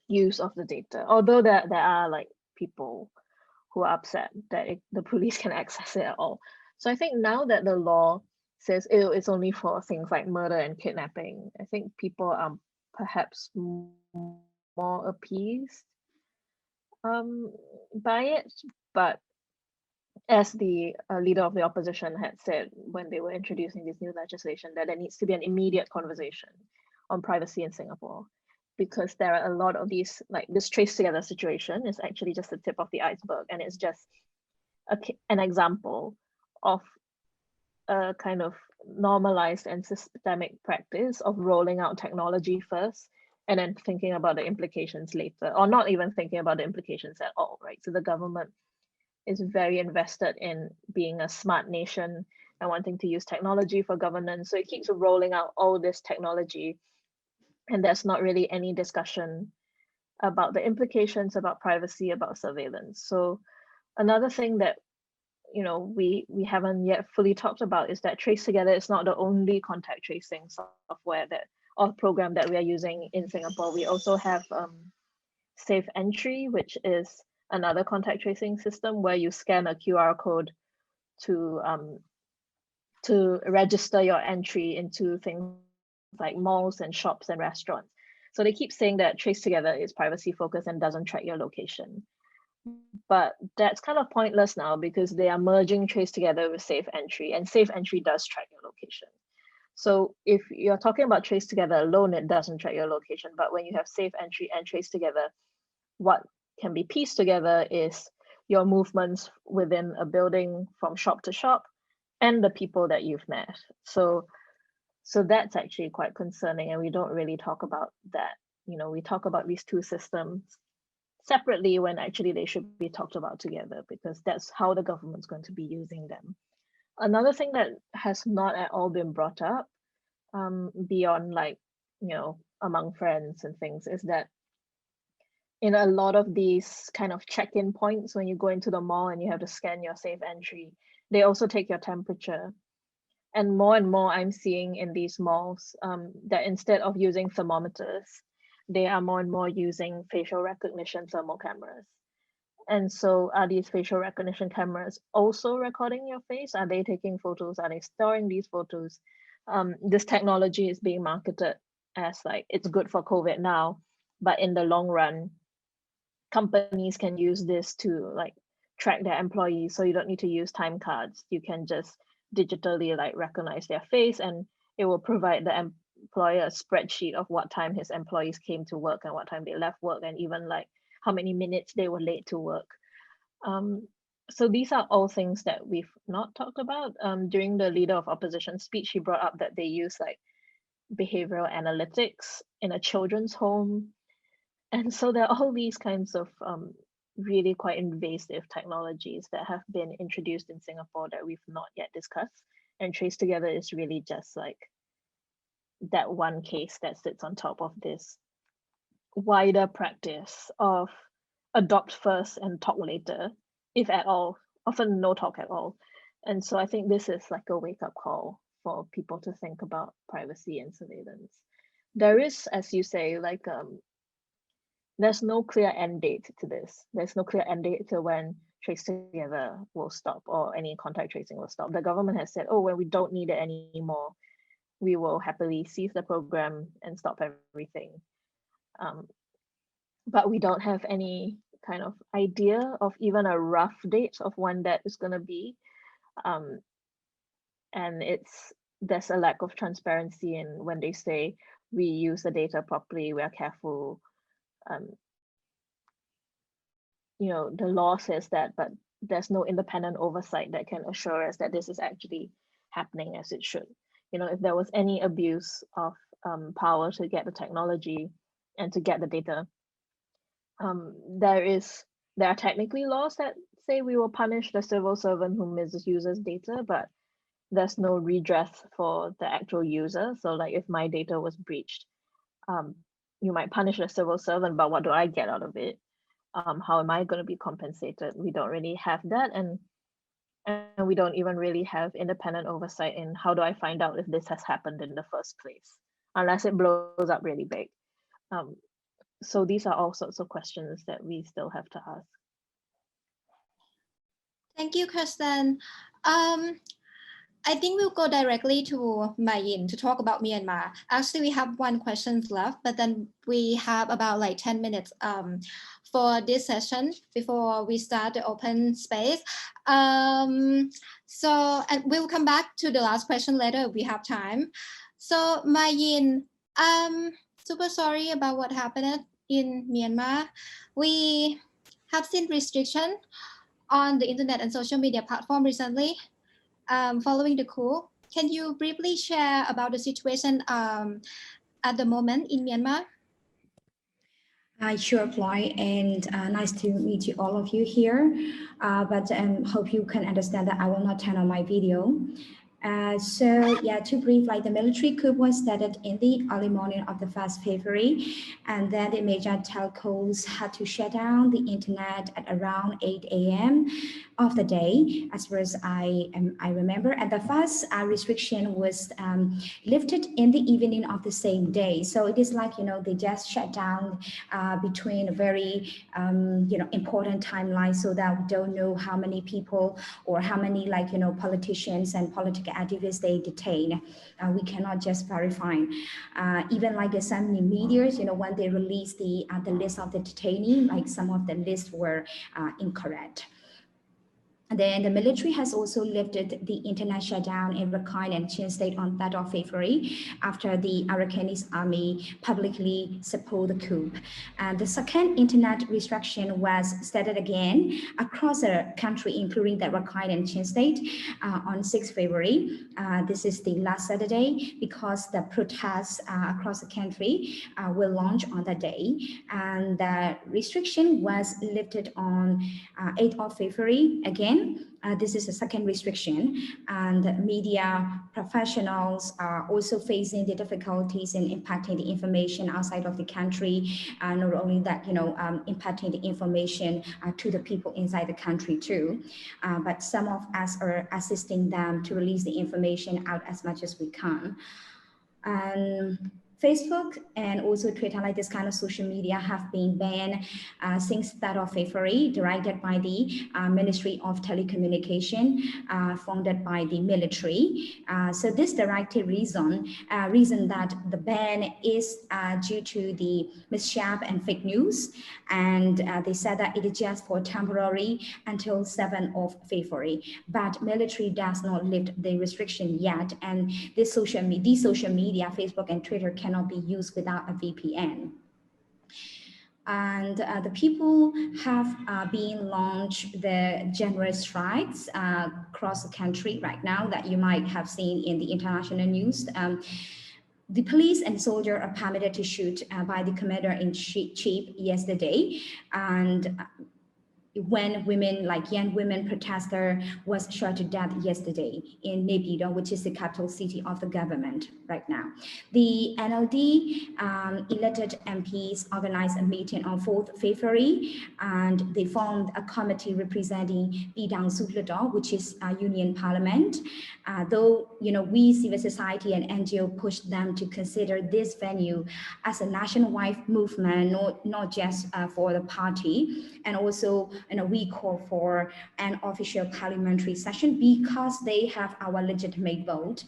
S5: use of the data. Although there are people who are upset that the police can access it at all. So I think now that the law says it's only for things like murder and kidnapping, I think people are perhaps more appeased by it. But as the leader of the opposition had said when they were introducing this new legislation, that there needs to be an immediate conversation on privacy in Singapore, because there are a lot of these, this Trace Together situation is actually just the tip of the iceberg, and it's just an example of a kind of normalized and systemic practice of rolling out technology first and then thinking about the implications later, or not even thinking about the implications at all, right? So the government is very invested in being a smart nation and wanting to use technology for governance. So it keeps rolling out all this technology, and there's not really any discussion about the implications, about privacy, about surveillance. So another thing that we haven't yet fully talked about is that Trace Together is not the only contact tracing software or program that we are using in Singapore. We also have Safe Entry, which is another contact tracing system where you scan a QR code to register your entry into things like malls and shops and restaurants. So they keep saying that Trace Together is privacy focused and doesn't track your location. But that's kind of pointless now because they are merging Trace Together with Safe Entry, and Safe Entry does track your location. So if you're talking about Trace Together alone, it doesn't track your location. But when you have Safe Entry and Trace Together, what can be pieced together is your movements within a building from shop to shop and the people that you've met. So that's actually quite concerning, and we don't really talk about that. We talk about these two systems separately when actually they should be talked about together, because that's how the government's going to be using them. Another thing that has not at all been brought up, beyond like, among friends and things, is that in a lot of these kind of check-in points, when you go into the mall and you have to scan your safe entry, they also take your temperature. And more I'm seeing in these malls that instead of using thermometers, they are more and more using facial recognition thermal cameras. And so are these facial recognition cameras also recording your face? Are they taking photos? Are they storing these photos? This technology is being marketed as like it's good for COVID now, but in the long run, companies can use this to like track their employees. So you don't need to use time cards. You can just digitally like recognize their face, and it will provide the employer a spreadsheet of what time his employees came to work and what time they left work, and even like how many minutes they were late to work. So these are all things that we've not talked about. During the leader of opposition speech, he brought up that they use like behavioral analytics in a children's home. And so there are all these kinds of really quite invasive technologies that have been introduced in Singapore that we've not yet discussed. And Trace Together is really just like that one case that sits on top of this wider practice of adopt first and talk later, if at all, often no talk at all. And so I think this is like a wake-up call for people to think about privacy and surveillance. There is, as you say, like there's no clear end date to this. There's no clear end date to when Trace Together will stop or any contact tracing will stop. The government has said, oh, when we don't need it anymore, we will happily cease the program and stop everything. But we don't have any kind of idea of even a rough date of when that is going to be. And there's a lack of transparency in when they say we use the data properly, we are careful. The law says that, but there's no independent oversight that can assure us that this is actually happening as it should. If there was any abuse of power to get the technology and to get the data, there are technically laws that say we will punish the civil servant who misuses data, but there's no redress for the actual user. So like if my data was breached, you might punish the civil servant, but what do I get out of it? How am I going to be compensated? We don't really have that, and we don't even really have independent oversight in how do I find out if this has happened in the first place, unless it blows up really big. So these are all sorts of questions that we still have to ask.
S1: Thank you, Kirsten. I think we'll go directly to Mayin to talk about Myanmar. Actually, we have one question left, but then we have about like 10 minutes for this session before we start the open space. And we'll come back to the last question later if we have time. So Mayin, super sorry about what happened in Myanmar. We have seen restriction on the internet and social media platform recently. Following the coup, can you briefly share about the situation at the moment in Myanmar?
S6: Sure, Ploy, and nice to meet you, all of you here. But hope you can understand that I will not turn on my video. So yeah, to brief, like the military coup was started in the early morning of the 1st February, and then the major telcos had to shut down the internet at around 8 a.m. of the day, as far as I remember. And the first restriction was lifted in the evening of the same day. So it is like, they just shut down between a very, important timeline, so that we don't know how many people or how many politicians and political activists they detain. We cannot just verify. Even like some media, when they released the list of the detainees, like some of the lists were incorrect. Then the military has also lifted the internet shutdown in Rakhine and Chin State on that of February after the Arakanese army publicly supported the coup. And the second internet restriction was started again across the country, including the Rakhine and Chin State on 6 February. This is the last Saturday because the protests across the country will launch on that day. And the restriction was lifted on 8th of February again. This is a second restriction, and media professionals are also facing the difficulties in impacting the information outside of the country. Not only that, impacting the information to the people inside the country too, but some of us are assisting them to release the information out as much as we can. And Facebook and also Twitter, like this kind of social media, have been banned since that of February, directed by the Ministry of Telecommunication, funded by the military. So this directive reason that the ban is due to the mishap and fake news, and they said that it is just for temporary until 7th of February. But military does not lift the restriction yet, and these social media, Facebook and Twitter, cannot be used without a VPN. And the people have been launched the general strikes across the country right now that you might have seen in the international news. The police and soldiers are permitted to shoot by the commander-in-chief yesterday, and when women, like young women protester, was shot to death yesterday in Naypyidaw, which is the capital city of the government right now. The NLD elected MPs organized a meeting on 4th February, and they formed a committee representing Bidang Suklador, which is a union parliament. Though, we civil society and NGO pushed them to consider this venue as a nationwide movement, not just for the party. And also, we call for an official parliamentary session because they have our legitimate vote.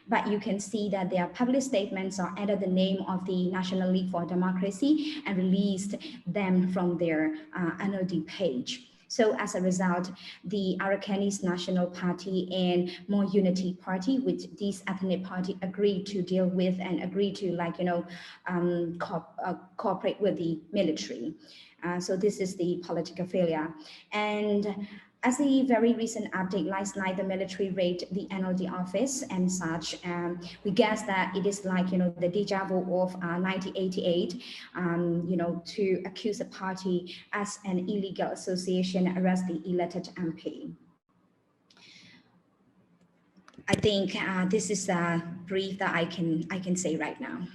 S6: But you can see that their public statements are under the name of the National League for Democracy and released them from their NLD page. So as a result, the Arakanese National Party and More Unity Party, which these ethnic party agreed to deal with and agreed to cooperate with the military. So this is the political failure. And as a very recent update, last night the military raided the NLD office and such. We guess that it is like, the deja vu of 1988, to accuse a party as an illegal association, arrest the elected MP. I think this is a brief that I can say right now.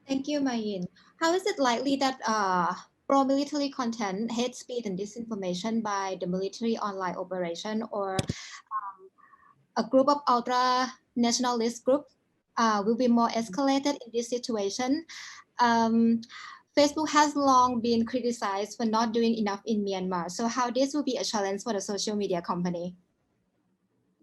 S1: Thank you, Mayin. How is it likely that pro-military content, hate speech, and disinformation by the military online operation or a group of ultra-nationalist groups will be more escalated in this situation? Facebook has long been criticized for not doing enough in Myanmar. So how this will be a challenge for the social media company?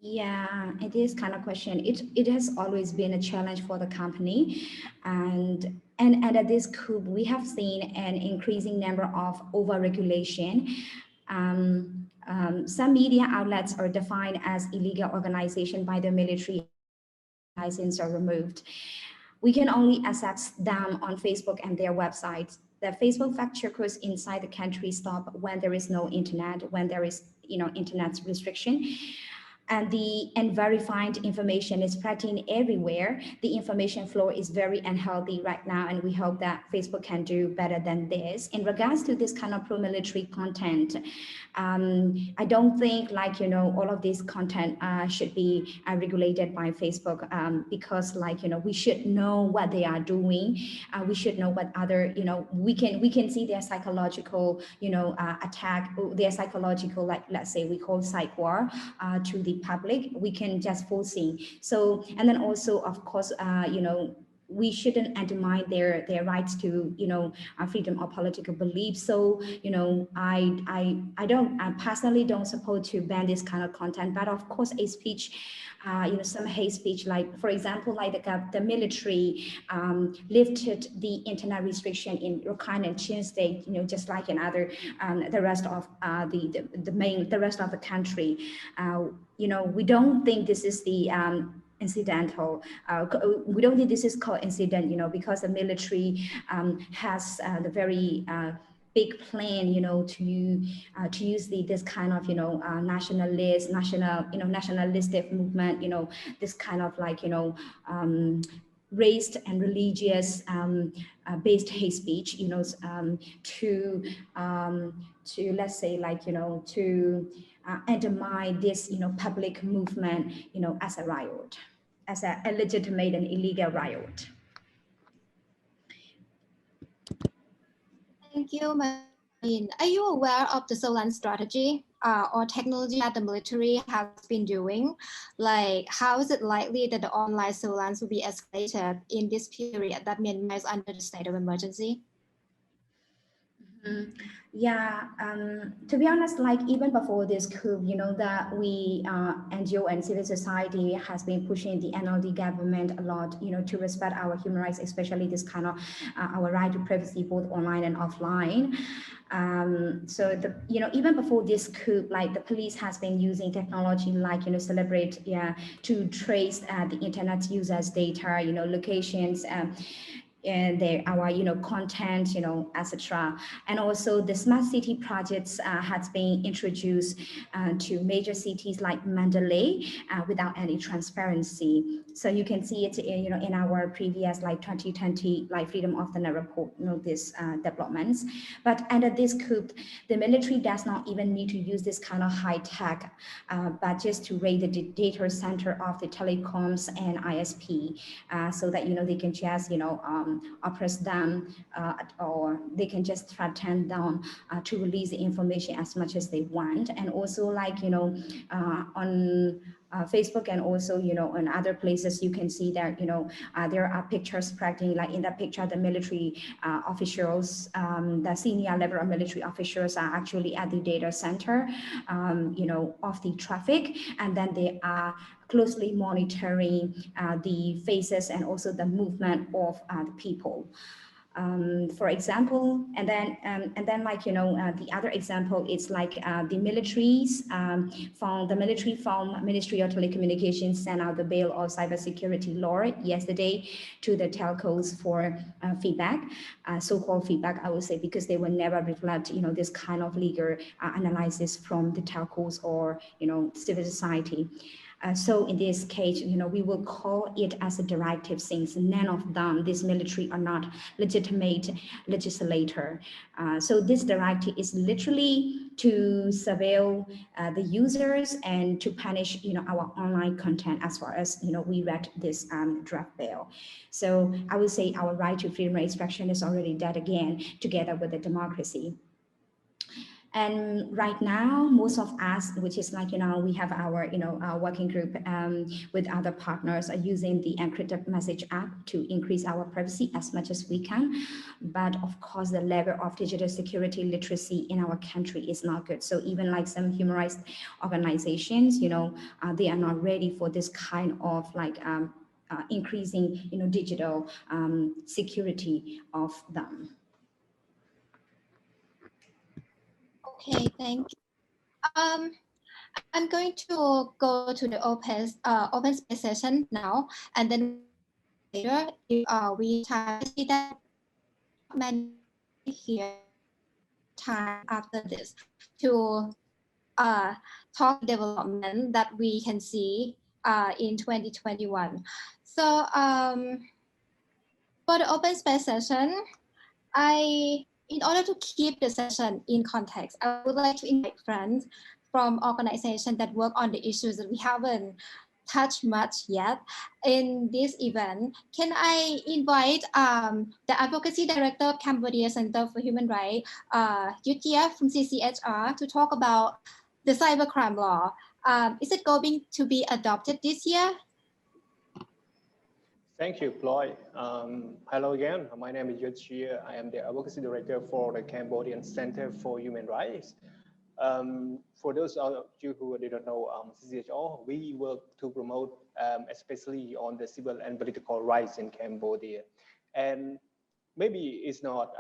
S6: Yeah, it is kind of question. It has always been a challenge for the company, and under this coup, we have seen an increasing number of over-regulation. Some media outlets are defined as illegal organization by the military. License are removed. We can only access them on Facebook and their websites. The Facebook fact checkers inside the country stop when there is no internet, when there is internet restriction. And verified information is spreading everywhere. The information flow is very unhealthy right now, and we hope that Facebook can do better than this. In regards to this kind of pro-military content, I don't think all of this content should be regulated by Facebook because we should know what they are doing. We should know what other, we can see their psychological, attack, their psychological, let's say we call psych war to the public. We can just foresee. So, and then also, of course, we shouldn't undermine their rights to, freedom of political belief. So, I personally don't support to ban this kind of content, but of course, a speech, some hate speech, like for example, like the military lifted the internet restriction in Rakhine and Chin State, just like in other, the rest of the rest of the country. We don't think this is the incidental. We don't think this is coincident, because the military has the very big plan, to use this kind of, nationalistic movement, this kind of like, race and religious based hate speech, to let's say like, to undermine this, public movement, as a riot, as a illegitimate and illegal riot.
S1: Thank you, Marine. Are you aware of the surveillance strategy or technology that the military has been doing? Like, how is it likely that the online surveillance will be escalated in this period that Myanmar is under the state of emergency?
S6: Yeah, to be honest, like even before this coup, that we NGO and civil society has been pushing the NLD government a lot, to respect our human rights, especially this kind of our right to privacy, both online and offline. So even before this coup, like the police has been using technology like, Celebrate, to trace the internet users' data, locations, and our content, etc. And also the smart city projects has been introduced to major cities like Mandalay without any transparency. So you can see it in our previous like 2020 like Freedom of the Net report, these developments. But under this coup, the military does not even need to use this kind of high tech, but just to raid the data center of the telecoms and ISP, so that they can just oppress them, or they can just threaten them to release the information as much as they want. And also like on Facebook and also in other places, you can see that there are pictures spreading, like in that picture the military officials, the senior level of military officials are actually at the data center of the traffic, and then they are closely monitoring the faces and also the movement of the people. For example, and then like the other example is like the militaries from Ministry of Telecommunications sent out the bill of cybersecurity law yesterday to the telcos for feedback, so-called feedback, I would say, because they will never reflect this kind of legal analysis from the telcos or civil society. So in this case, we will call it as a directive, since none of them, this military, are not legitimate legislator. So this directive is literally to surveil the users and to punish, our online content, as far as, we read this draft bill. So I would say our right to freedom of expression is already dead again, together with the democracy. And right now, most of us, which is like, we have our, working group with other partners, are using the encrypted message app to increase our privacy as much as we can. But of course, the level of digital security literacy in our country is not good. So even like some human rights organizations, they are not ready for this kind of like increasing, digital security of them.
S1: Okay, thank you. I'm going to go to the open space session now, and then later, if we see that many here time after this to talk development that we can see in 2021. So for the open space session, in order to keep the session in context, I would like to invite friends from organizations that work on the issues that we haven't touched much yet in this event. Can I invite the Advocacy Director of Cambodia Center for Human Rights, Yutia from CCHR, to talk about the cybercrime law. Is it going to be adopted this year?
S7: Thank you, Ploy. Hello again. My name is Yuan Chia. I am the Advocacy Director for the Cambodian Center for Human Rights. For those of you who didn't know CCHR, we work to promote especially on the civil and political rights in Cambodia. And maybe it's not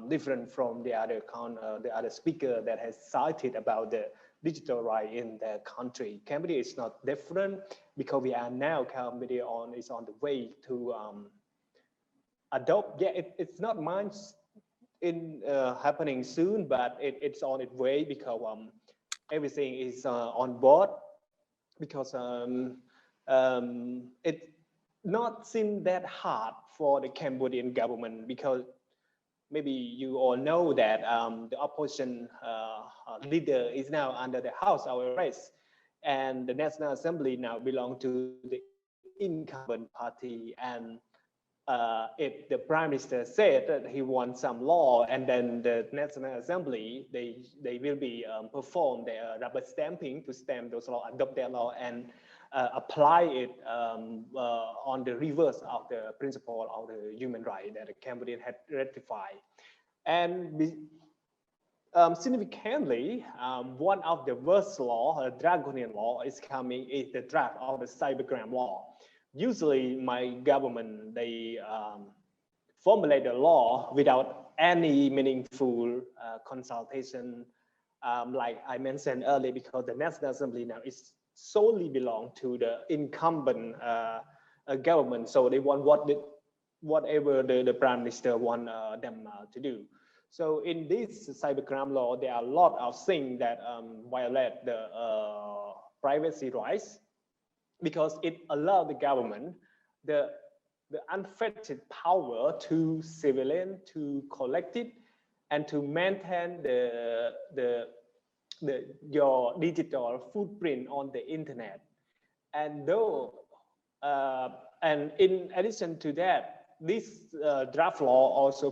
S7: different from the other speaker that has cited about the digital right in the country. Cambodia is not different because we are now, Cambodia is on the way to adopt. Yeah, it's not much in happening soon, but it's on its way because everything is on board, because it's not seem that hard for the Cambodian government, because maybe you all know that the opposition leader is now under the house arrest, and the National Assembly now belongs to the incumbent party. And if the Prime Minister said that he wants some law, and then the National Assembly, they will be perform their rubber stamping to stamp those laws, adopt their law, and apply it on the reverse of the principle of the human right that the Cambodian had ratified. And significantly, one of the worst law, a draconian law, is coming is the draft of the cybercrime law. Usually, my government, they formulate the law without any meaningful consultation, like I mentioned earlier, because the National Assembly now is solely belong to the incumbent government. So they want whatever the Prime Minister want them to do. So in this cybercrime law, there are a lot of things that violate the privacy rights, because it allows the government the unfettered power to surveillance, to collect it, and to maintain your digital footprint on the internet. And and in addition to that, this draft law also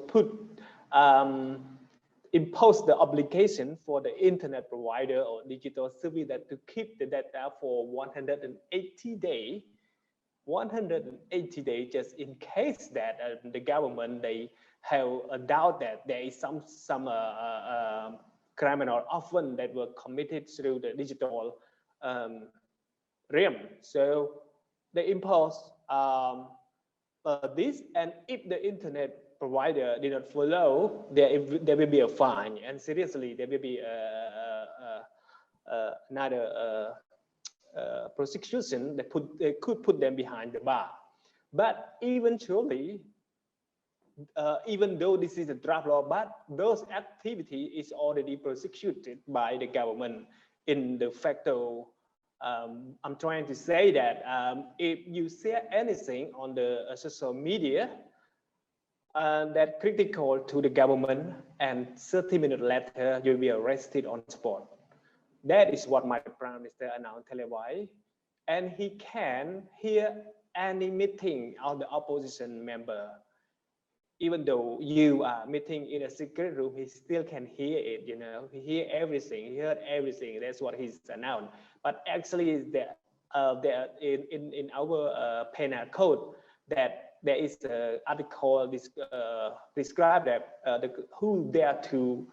S7: impose the obligation for the internet provider or digital service that to keep the data for 180 days. 180 days, just in case that the government, they have a doubt that there is some criminal offense that were committed through the digital realm. So they impose this, and if the internet provider did not follow, there will be a fine, and seriously there will be another prosecution that could put them behind the bar. But eventually, even though this is a draft law, but those activity is already prosecuted by the government in de facto. I'm trying to say that if you share anything on the social media that critical to the government, and 30 minutes later you'll be arrested on spot. That is what my Prime Minister announced televised, and he can hear any meeting of the opposition member. Even though you are meeting in a secret room, he still can hear it, you know, he hear everything, he heard everything. That's what he's announced. But actually, in our penal code, that there is an article described that who dare to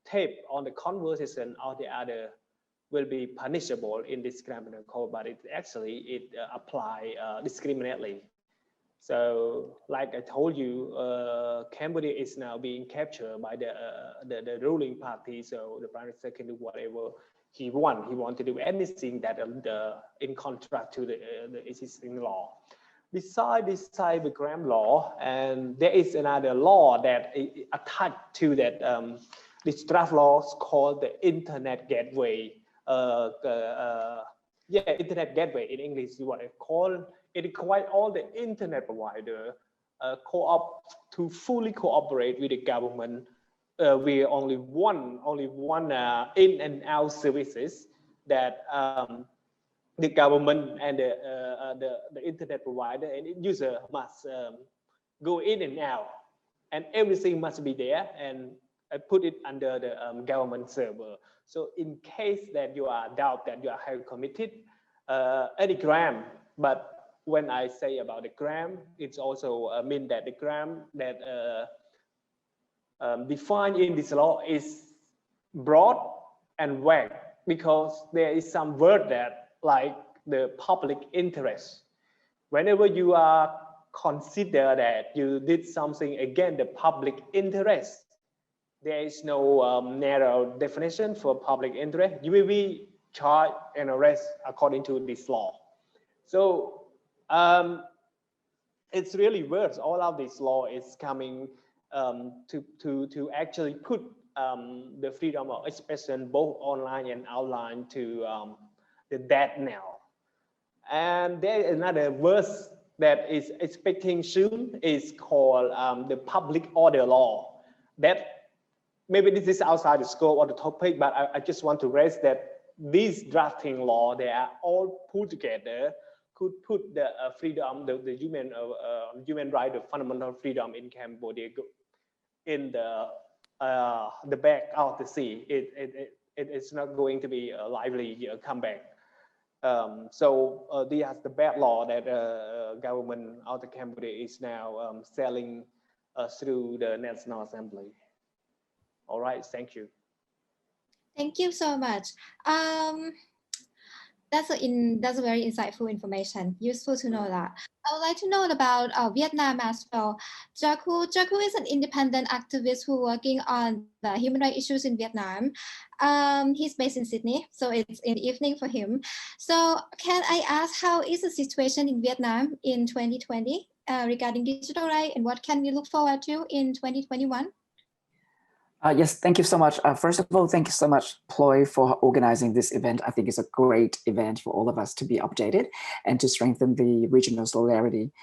S7: tape on the conversation or the other will be punishable in this criminal code, but it apply discriminately. So, like I told you, Cambodia is now being captured by the ruling party. So the Prime Minister can do whatever he wants. He wants to do anything that in contract to the existing law. Besides this cybercrime law, and there is another law that attached to that. This draft law is called the Internet Gateway. Internet Gateway in English is what it's called. It requires all the internet provider to fully cooperate with the government with only one in and out services that the government and the internet provider and user must go in and out, and everything must be there, and I put it under the government server. So in case that you are doubt that you have committed any crime, but when I say about the gram, it's also mean that the gram that defined in this law is broad and vague, because there is some word that like the public interest. Whenever you are consider that you did something against the public interest, there is no narrow definition for public interest. You will be charged and arrested according to this law. So it's really worse. All of this law is coming to actually put the freedom of expression both online and offline to the death knell. And there is another verse that is expecting soon is called the public order law. That maybe this is outside the scope of the topic, but I just want to raise that these drafting law, they are all put together, could put the freedom, the human right, the fundamental freedom in Cambodia in the back of the sea. It's not going to be a lively comeback. So there's the bad law that government of the Cambodia is now selling through the National Assembly. All right, thank you.
S1: Thank you so much. That's a very insightful information. Useful to know that. I would like to know about Vietnam as well. Jaku is an independent activist who working on the human rights issues in Vietnam. He's based in Sydney, so it's in the evening for him. So can I ask, how is the situation in Vietnam in 2020 regarding digital rights, and what can we look forward to in 2021?
S8: Yes, thank you so much. First of all, thank you so much, Ploy, for organizing this event. I think it's a great event for all of us to be updated and to strengthen the regional solidarity.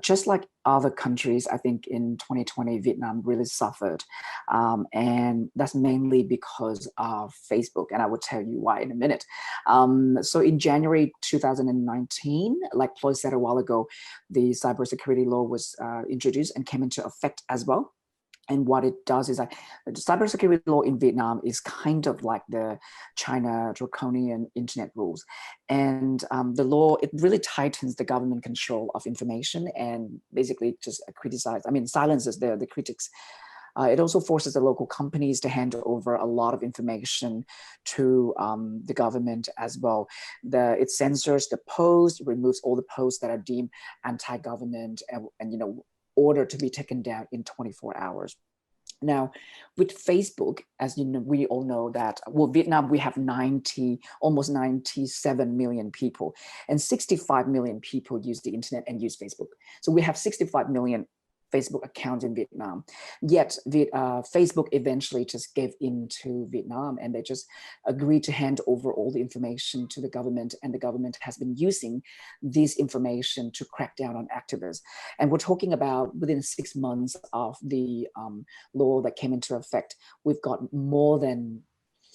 S8: Just like other countries, I think in 2020, Vietnam really suffered. And that's mainly because of Facebook. And I will tell you why in a minute. So in January 2019, like Ploy said a while ago, the cybersecurity law was introduced and came into effect as well. And what it does is that the cybersecurity law in Vietnam is kind of like the China draconian internet rules. And the law, it really tightens the government control of information and basically just silences the critics. It also forces the local companies to hand over a lot of information to the government as well. It censors the posts, removes all the posts that are deemed anti-government and order to be taken down in 24 hours. Now, with Facebook, as you know, we all know that, well, Vietnam, we have almost 97 million people, and 65 million people use the internet and use Facebook. So we have 65 million Facebook accounts in Vietnam. Yet Facebook eventually just gave in to Vietnam, and they just agreed to hand over all the information to the government, and the government has been using this information to crack down on activists. And we're talking about within 6 months of the law that came into effect, we've got more than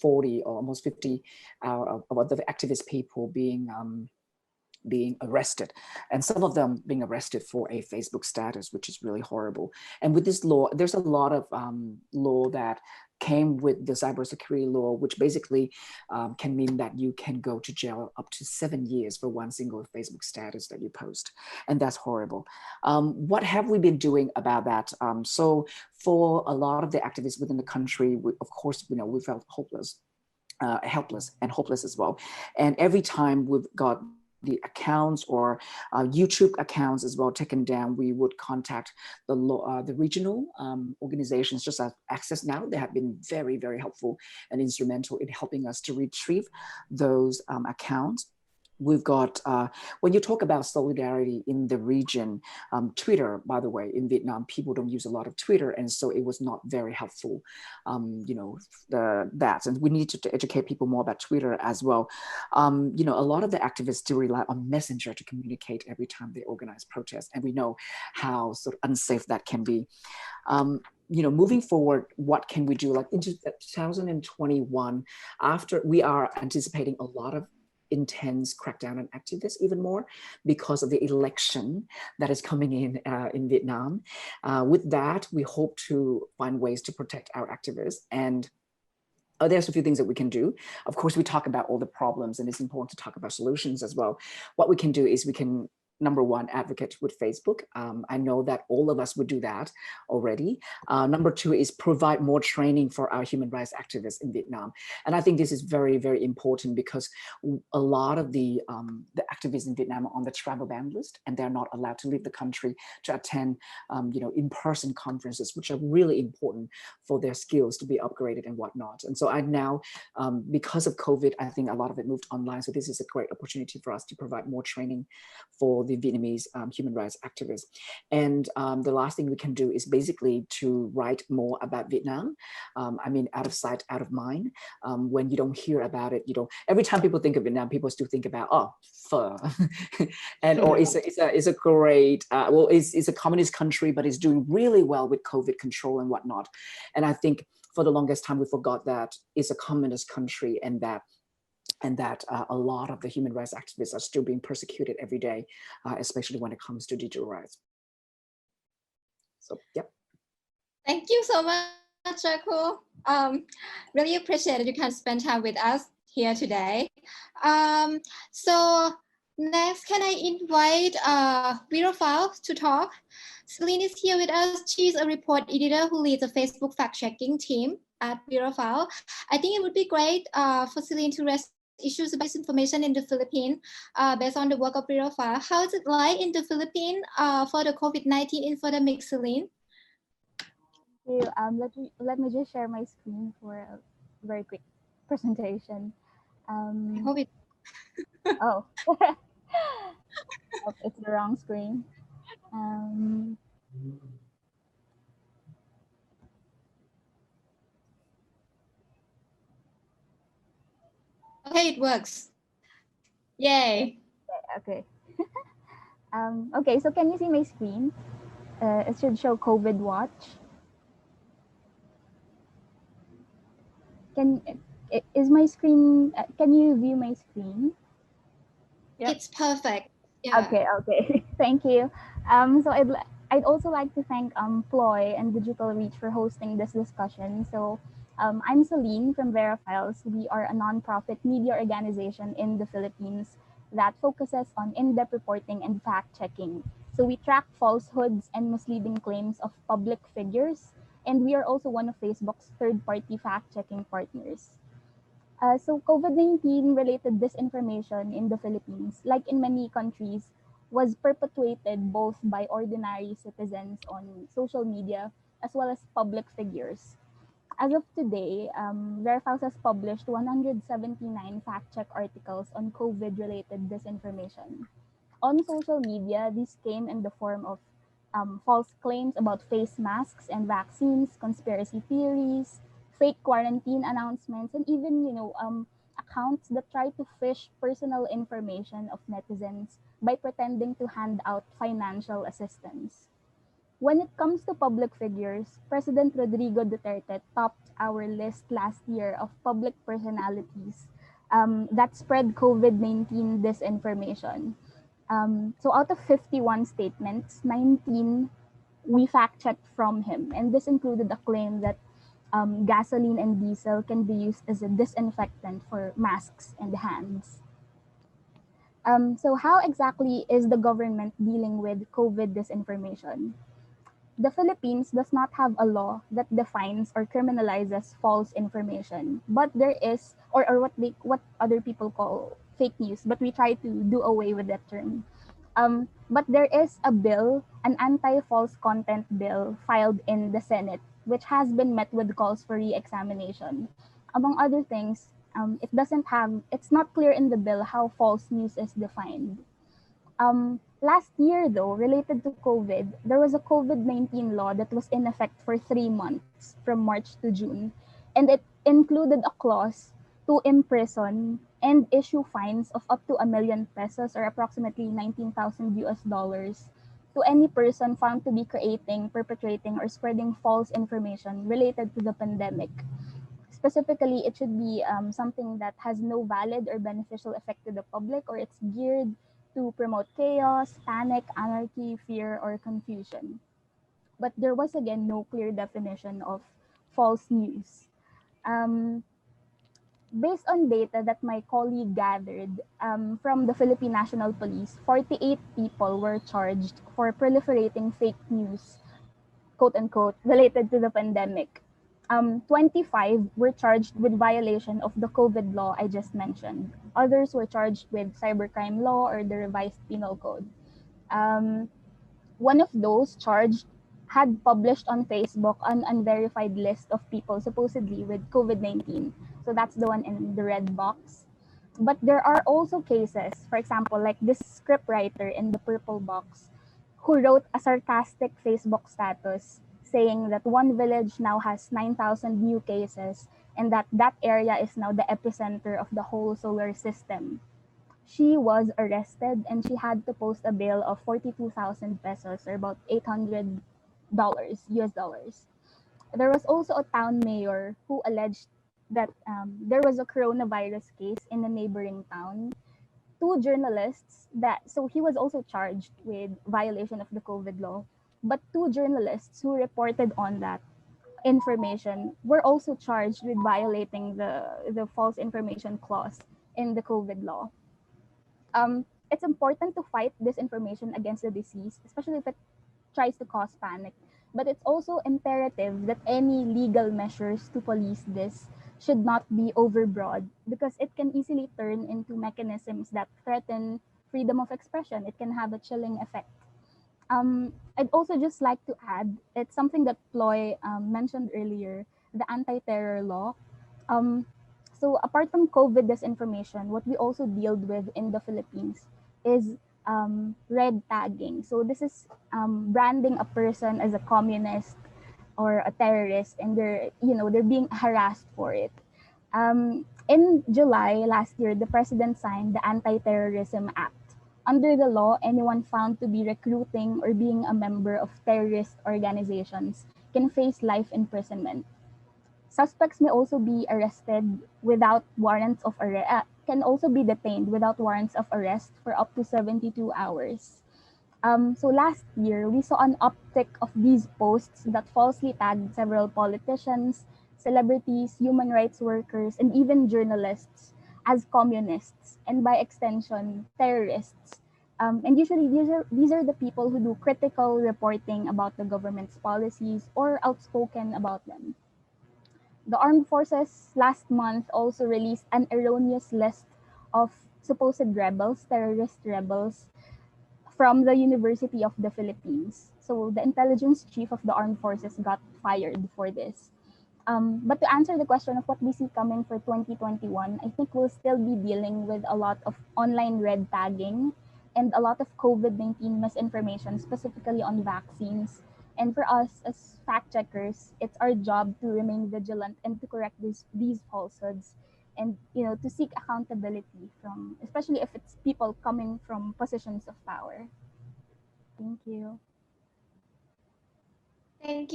S8: 40 or almost 50 of the activist people being arrested, and some of them being arrested for a Facebook status, which is really horrible. And with this law, there's a lot of law that came with the cybersecurity law, which basically can mean that you can go to jail up to 7 years for one single Facebook status that you post. And that's horrible. What have we been doing about that? So for a lot of the activists within the country, of course, we felt helpless and hopeless as well. And every time we've got the accounts or YouTube accounts as well taken down, we would contact the regional organizations just as Access Now. They have been very, very helpful and instrumental in helping us to retrieve those accounts. We've got, when you talk about solidarity in the region, Twitter, by the way, in Vietnam, people don't use a lot of Twitter, and so it was not very helpful, that. And we need to educate people more about Twitter as well. A lot of the activists still rely on Messenger to communicate every time they organize protests, and we know how sort of unsafe that can be. Moving forward, what can we do? Like into 2021, after we are anticipating a lot of intense crackdown on activists even more because of the election that is coming in Vietnam. With that, we hope to find ways to protect our activists. And There's a few things that we can do. Of course, we talk about all the problems, and it's important to talk about solutions as well. What we can do is we can, number one, advocate with Facebook. I know that all of us would do that already. Number two is provide more training for our human rights activists in Vietnam. And I think this is very, very important because a lot of the activists in Vietnam are on the travel ban list, and they're not allowed to leave the country to attend in-person conferences, which are really important for their skills to be upgraded and whatnot. And so I now, because of COVID, I think a lot of it moved online. So this is a great opportunity for us to provide more training for the Vietnamese human rights activists. And the last thing we can do is basically to write more about Vietnam. I mean, out of sight, out of mind. When you don't hear about it, every time people think of Vietnam, people still think about, oh, pho. And or it's a great, it's a communist country, but it's doing really well with COVID control and whatnot. And I think for the longest time, we forgot that it's a communist country, and that a lot of the human rights activists are still being persecuted every day, especially when it comes to digital rights. So, yeah.
S1: Thank you so much, Jaco. Really appreciate that you can spend time with us here today. So next, can I invite Virafal to talk? Celine is here with us. She's a report editor who leads a Facebook fact-checking team at Virafal. I think it would be great for Celine to raise issues about information in the Philippines based on the work of Virafal. How is it like in the Philippines for the COVID-19 infodemic, Celine?
S9: Let me just share my screen for a very quick presentation.
S1: I hope it.
S9: Oh, it's the wrong screen.
S1: Okay, it works. Yay.
S9: Okay. Okay, so can you see my screen? It should show COVID Watch. Is my screen, can you view my screen?
S1: Yep. It's perfect. Yeah.
S9: Okay. Thank you. So I'd also like to thank Ploy and Digital Reach for hosting this discussion. So I'm Celine from Verifiles. We are a nonprofit media organization in the Philippines that focuses on in-depth reporting and fact-checking. So we track falsehoods and misleading claims of public figures, and we are also one of Facebook's third-party fact-checking partners. So COVID-19 related disinformation in the Philippines, like in many countries, was perpetuated both by ordinary citizens on social media as well as public figures. As of today, Verifiles has published 179 fact-check articles on COVID-related disinformation. On social media, these came in the form of false claims about face masks and vaccines, conspiracy theories, fake quarantine announcements, and even accounts that try to fish personal information of netizens by pretending to hand out financial assistance. When it comes to public figures, President Rodrigo Duterte topped our list last year of public personalities that spread COVID-19 disinformation. So out of 51 statements, 19 we fact-checked from him, and this included a claim that gasoline and diesel can be used as a disinfectant for masks and hands. So how exactly is the government dealing with COVID disinformation? The Philippines does not have a law that defines or criminalizes false information, but there is, or what other people call fake news, but we try to do away with that term. But there is a bill, an anti-false content bill filed in the Senate, which has been met with calls for re-examination. Among other things, it's not clear in the bill how false news is defined. Last year, though, related to COVID, there was a COVID-19 law that was in effect for 3 months from March to June, and it included a clause to imprison and issue fines of up to 1 million pesos or approximately 19,000 US dollars to any person found to be creating, perpetrating, or spreading false information related to the pandemic. Specifically, it should be something that has no valid or beneficial effect to the public, or it's geared to promote chaos, panic, anarchy, fear, or confusion. But there was again no clear definition of false news. based on data that my colleague gathered from the Philippine National Police, 48 people were charged for proliferating fake news, quote unquote, related to the pandemic. 25 were charged with violation of the COVID law I just mentioned. Others were charged with cybercrime law or the revised penal code. One of those charged had published on Facebook an unverified list of people supposedly with COVID-19. So that's the one in the red box. But there are also cases, for example, like this scriptwriter in the purple box, who wrote a sarcastic Facebook status saying that one village now has 9,000 new cases and that that area is now the epicenter of the whole solar system. She was arrested and she had to post a bail of 42,000 pesos or about $800 US dollars. There was also a town mayor who alleged that there was a coronavirus case in a neighboring town. Two journalists so he was also charged with violation of the COVID law, but two journalists who reported on that information were also charged with violating the false information clause in the COVID law. It's important to fight disinformation against the disease, especially if it tries to cause panic. But it's also imperative that any legal measures to police this should not be overbroad because it can easily turn into mechanisms that threaten freedom of expression. It can have a chilling effect. I'd also just like to add, it's something that Ploy mentioned earlier, the anti-terror law. So apart from COVID disinformation, what we also deal with in the Philippines is red tagging. So this is branding a person as a communist or a terrorist, and they're being harassed for it. In July last year, the president signed the Anti-Terrorism Act. Under the law, anyone found to be recruiting or being a member of terrorist organizations can face life imprisonment. Suspects may also be arrested without warrants of arrest, can also be detained without warrants of arrest for up to 72 hours. So last year, we saw an uptick of these posts that falsely tagged several politicians, celebrities, human rights workers, and even journalists as communists, and by extension, terrorists. And usually these are the people who do critical reporting about the government's policies or outspoken about them. The armed forces last month also released an erroneous list of supposed rebels, terrorist rebels, from the University of the Philippines. So the intelligence chief of the armed forces got fired for this. But to answer the question of what we see coming for 2021, I think we'll still be dealing with a lot of online red tagging and a lot of COVID-19 misinformation, specifically on vaccines. And for us as fact checkers, it's our job to remain vigilant and to correct these falsehoods, and to seek accountability from, especially if it's people coming from positions of power. Thank you.
S1: Thank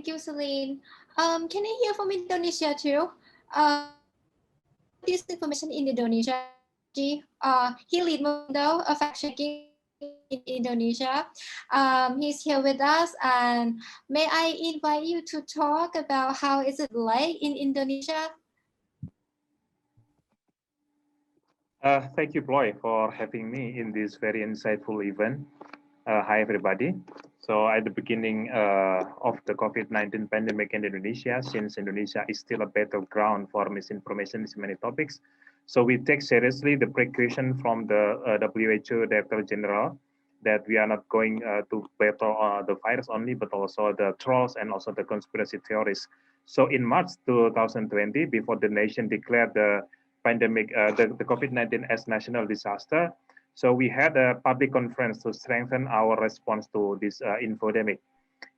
S1: you, Celine. Can I hear from Indonesia too? Disinformation in Indonesia. He lead Mundo, a fact checking in Indonesia. He's here with us, and may I invite you to talk about how is it like in Indonesia?
S10: Thank you, Ploy, for having me in this very insightful event. Hi, everybody. So at the beginning of the COVID-19 pandemic in Indonesia, since Indonesia is still a battleground for misinformation in many topics, so we take seriously the precaution from the WHO Director General that we are not going to battle the virus only, but also the trolls and also the conspiracy theories. So in March 2020, before the nation declared the pandemic, the COVID-19 as national disaster, so we had a public conference to strengthen our response to this infodemic.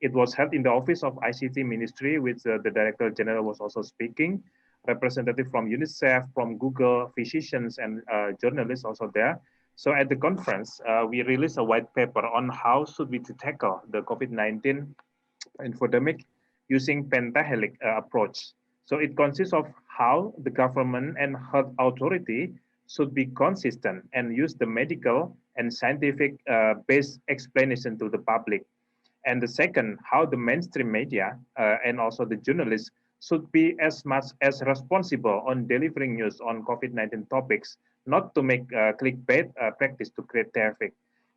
S10: It was held in the office of ICT Ministry, which the Director General was also speaking, representative from UNICEF, from Google, physicians, and journalists also there. So at the conference, we released a white paper on how should we tackle the COVID-19 infodemic using pentahelic approach. So it consists of how the government and health authority should be consistent and use the medical and scientific based explanation to the public. And the second, how the mainstream media and also the journalists should be as much as responsible on delivering news on COVID-19 topics, not to make clickbait practice to create traffic.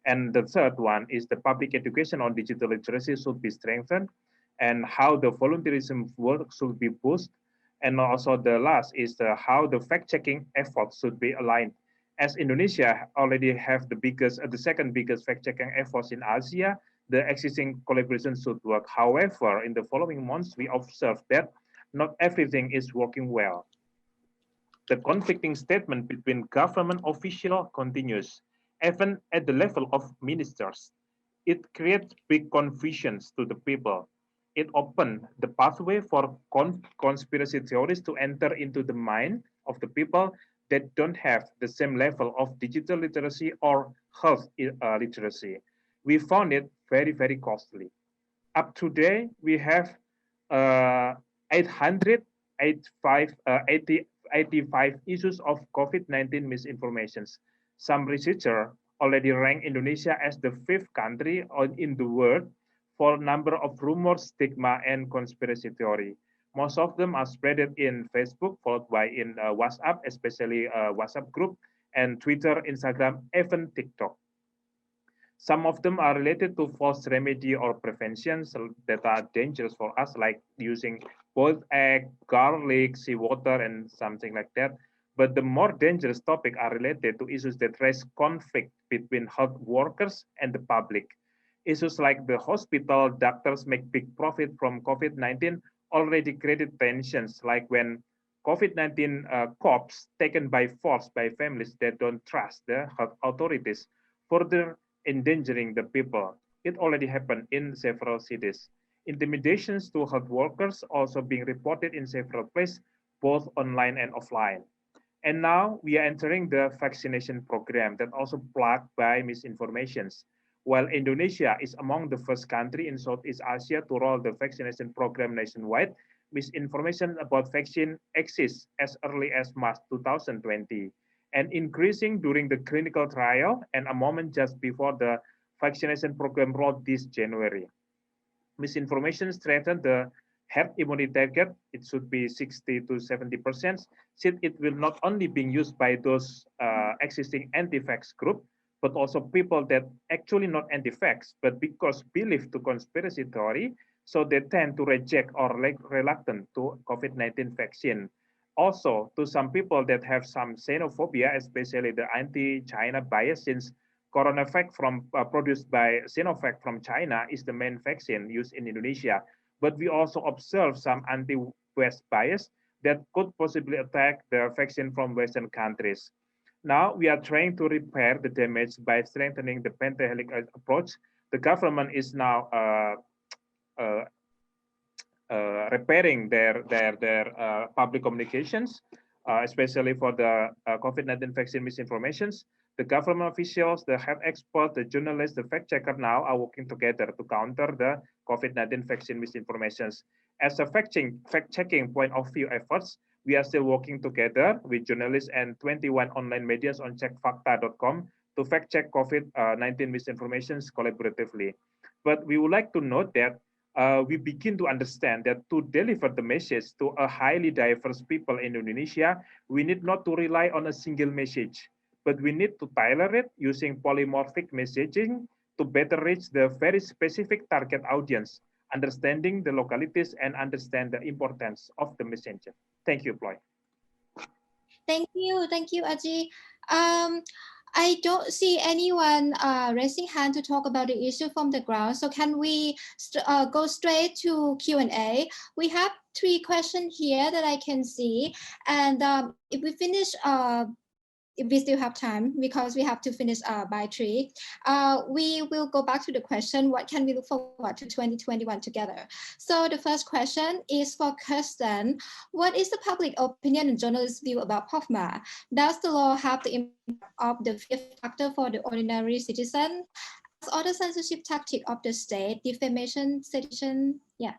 S10: And the third one is the public education on digital literacy should be strengthened, and how the volunteerism work should be boosted. And also the last is how the fact-checking efforts should be aligned. As Indonesia already have the second biggest fact-checking efforts in Asia, the existing collaboration should work. However, in the following months, we observed that not everything is working well. The conflicting statement between government officials continues, even at the level of ministers. It creates big confusions to the people. It opened the pathway for conspiracy theories to enter into the mind of the people that don't have the same level of digital literacy or health literacy. We found it very, very costly. Up to today, we have 85 issues of COVID-19 misinformations. Some researchers already rank Indonesia as the 5th country in the world for number of rumors, stigma, and conspiracy theory. Most of them are spread in Facebook, followed by in WhatsApp, especially WhatsApp group, and Twitter, Instagram, even TikTok. Some of them are related to false remedy or preventions that are dangerous for us, like using boiled egg, garlic, seawater, and something like that. But the more dangerous topics are related to issues that raise conflict between health workers and the public. Issues like the hospital doctors make big profit from COVID-19 already created tensions, like when COVID-19 cops taken by force by families that don't trust the health authorities, further endangering the people. It already happened in several cities. Intimidations to health workers also being reported in several places, both online and offline. And now we are entering the vaccination program that also plagued by misinformations. While Indonesia is among the first country in Southeast Asia to roll the vaccination program nationwide, misinformation about vaccine exists as early as March 2020 and increasing during the clinical trial and a moment just before the vaccination program rolled this January. Misinformation strengthened the herd immunity target. It should be 60 to 70%, since it will not only be used by those existing anti-vax group, but also people that actually not anti-vax, but because believe to conspiracy theory, so they tend to reject or reluctant to COVID-19 vaccine. Also, to some people that have some xenophobia, especially the anti-China bias, since CoronaVac produced by Sinovac from China is the main vaccine used in Indonesia. But we also observe some anti-West bias that could possibly attack the vaccine from Western countries. Now we are trying to repair the damage by strengthening the pentahelix approach. The government is now repairing their public communications, especially for the COVID-19 vaccine misinformations. The government officials, the health experts, the journalists, the fact checker now are working together to counter the COVID-19 vaccine misinformations. As a fact-checking point of view efforts, we are still working together with journalists and 21 online medias on checkfacta.com to fact-check COVID-19 misinformations collaboratively. But we would like to note that we begin to understand that to deliver the message to a highly diverse people in Indonesia, we need not to rely on a single message, but we need to tailor it using polymorphic messaging to better reach the very specific target audience, understanding the localities and understand the importance of the messenger. Thank you, Ploy.
S1: Thank you, Aji. I don't see anyone raising hand to talk about the issue from the ground. So can we go straight to Q&A? We have 3 questions here that I can see. And if we finish, if we still have time, because we have to finish by 3, we will go back to the question, what can we look forward to 2021 together? So the first question is for Kirsten. What is the public opinion and journalist view about POFMA? Does the law have the impact of the 5th factor for the ordinary citizen? As other censorship tactic of the state, defamation, sedition? Yeah.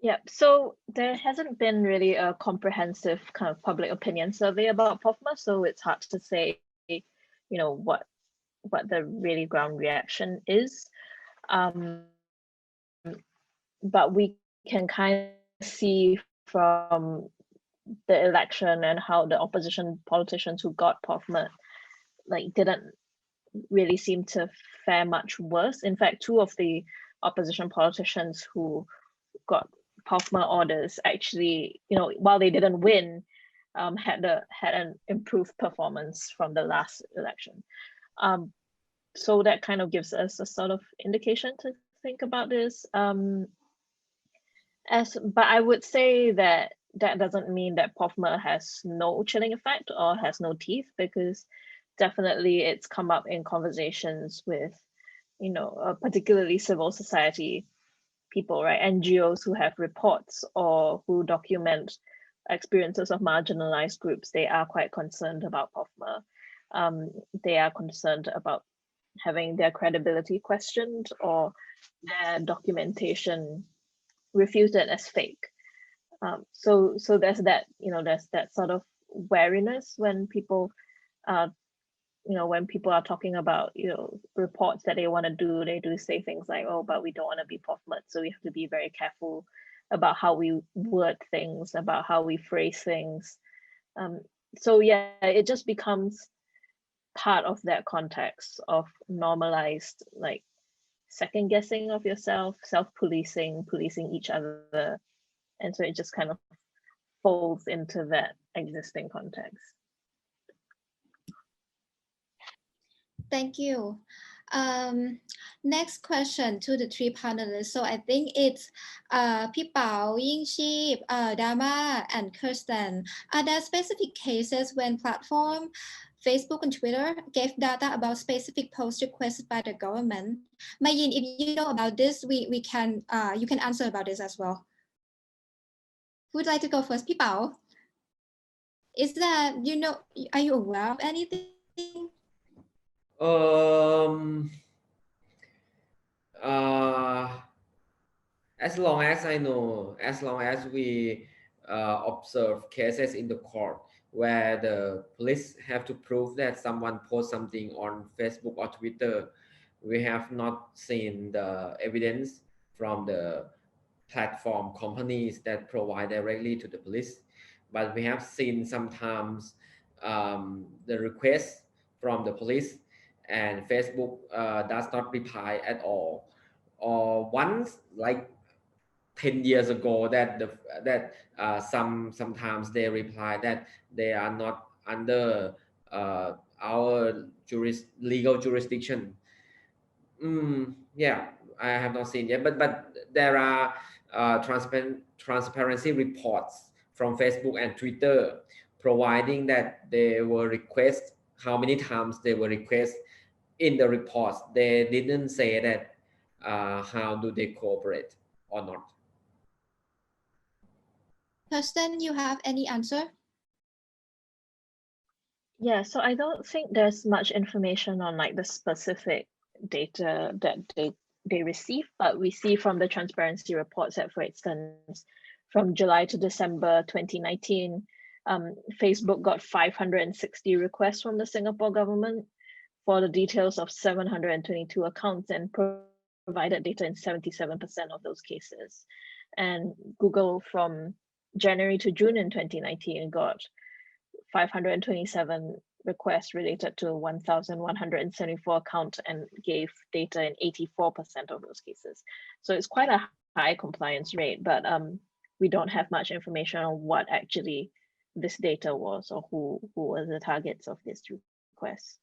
S5: Yeah, so there hasn't been really a comprehensive kind of public opinion survey about POFMA, so it's hard to say, you know, what the really ground reaction is. But we can kind see from the election and how the opposition politicians who got POFMA like didn't really seem to fare much worse. In fact, two of the opposition politicians who got POFMA orders actually, you know, while they didn't win, had an improved performance from the last election. So that kind of gives us a sort of indication to think about this. But I would say that that doesn't mean that POFMA has no chilling effect or has no teeth, because definitely it's come up in conversations with, you know, particularly civil society people, right? NGOs who have reports or who document experiences of marginalized groups. They are quite concerned about POFMA. They are concerned about having their credibility questioned or their documentation refuted as fake. So there's that, you know, there's that sort of wariness when people you know, when people are talking about, you know, reports that they want to do, they do say things like, oh, but we don't want to be POFMA. So we have to be very careful about how we word things, about how we phrase things. So yeah, it just becomes part of that context of normalized, like, second guessing of yourself, self-policing, policing each other. And so it just kind of folds into that existing context.
S1: Thank you. Next question to the three panelists. So I think it's Pi Pao, Ying Sheep, Dama, and Kirsten. Are there specific cases when platform Facebook and Twitter gave data about specific posts requested by the government? Mayin, if you know about this, we can you can answer about this as well. Who would like to go first? Pi Pao. Is that, you know, are you aware of anything?
S3: As long as I know, as long as we observe cases in the court where the police have to prove that someone posts something on Facebook or Twitter, we have not seen the evidence from the platform companies that provide directly to the police, but we have seen sometimes the request from the police and Facebook does not reply at all. Or once, like 10 years ago, that sometimes they reply that they are not under our legal jurisdiction. Yeah, I have not seen yet, but there are transparency reports from Facebook and Twitter providing that they will request how many times they will request in the reports. They didn't say that how do they cooperate or not.
S1: Kirsten, you have any answer?
S5: Yeah, so I don't think there's much information on like the specific data that they receive, but we see from the transparency reports that, for instance, from July to December 2019, Facebook got 560 requests from the Singapore government for the details of 722 accounts and provided data in 77% of those cases. And Google from January to June in 2019 got 527 requests related to 1,174 accounts and gave data in 84% of those cases. So it's quite a high compliance rate, but we don't have much information on what actually this data was or who were the targets of this request.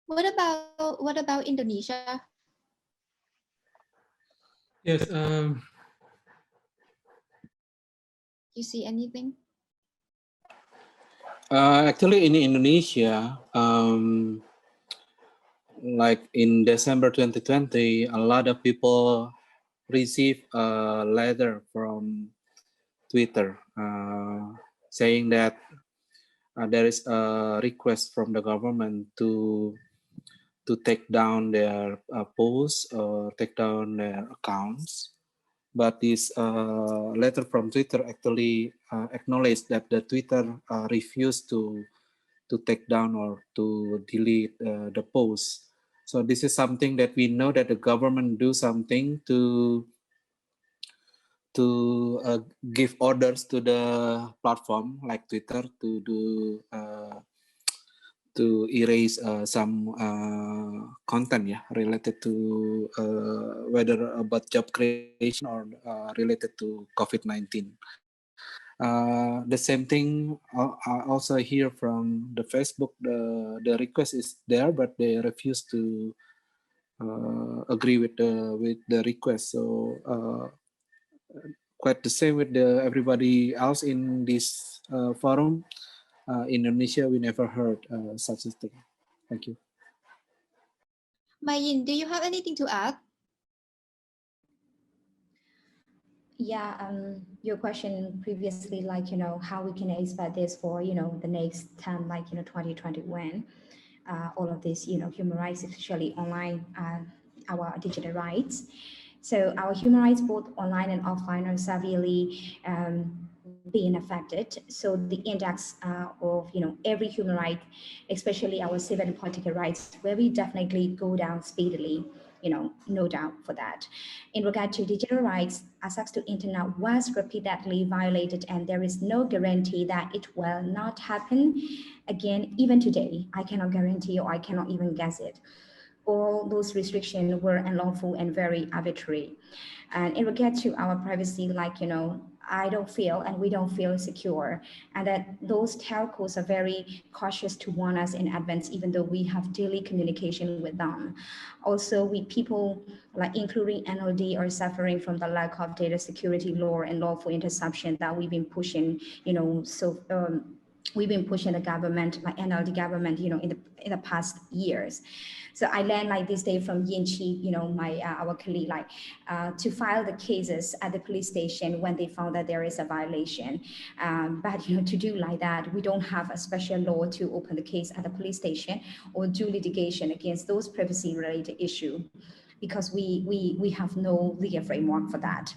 S1: What about Indonesia?
S4: Yes.
S1: You see anything?
S4: Actually, in Indonesia, like in December 2020, a lot of people received a letter from Twitter saying that there is a request from the government to take down their posts or take down their accounts. But this letter from Twitter actually acknowledged that the Twitter refused to take down or to delete the posts. So this is something that we know that the government do something to give orders to the platform like Twitter to do to erase some content related to whether about job creation or related to COVID-19. The same thing I also hear from the Facebook. The request is there, but they refuse to agree with the request. So quite the same with everybody else in this forum. Indonesia, we never heard such a thing. Thank you.
S1: Mayin, do you have anything to add?
S6: Yeah, your question previously, like, how we can expect this for, the next time, like, 2021, all of this, human rights, especially online, our digital rights. So our human rights, both online and offline, are severely being affected. So the index of, every human right, especially our civil and political rights, where we definitely go down speedily. No doubt for that. In regard to digital rights, access to internet was repeatedly violated, and there is no guarantee that it will not happen again. Even today, I cannot guarantee, or I cannot even guess it. All those restrictions were unlawful and very arbitrary. And in regard to our privacy, like, I don't feel, and we don't feel secure, and that those telcos are very cautious to warn us in advance, even though we have daily communication with them. Also, people, like including NLD, are suffering from the lack of data security law and lawful interception that we've been pushing, we've been pushing the government, like NLD government, in the past years. So I learned like this day from Yin Chi, our colleague, to file the cases at the police station when they found that there is a violation. But to do like that, we don't have a special law to open the case at the police station or do litigation against those privacy-related issues, because we have no legal framework for that.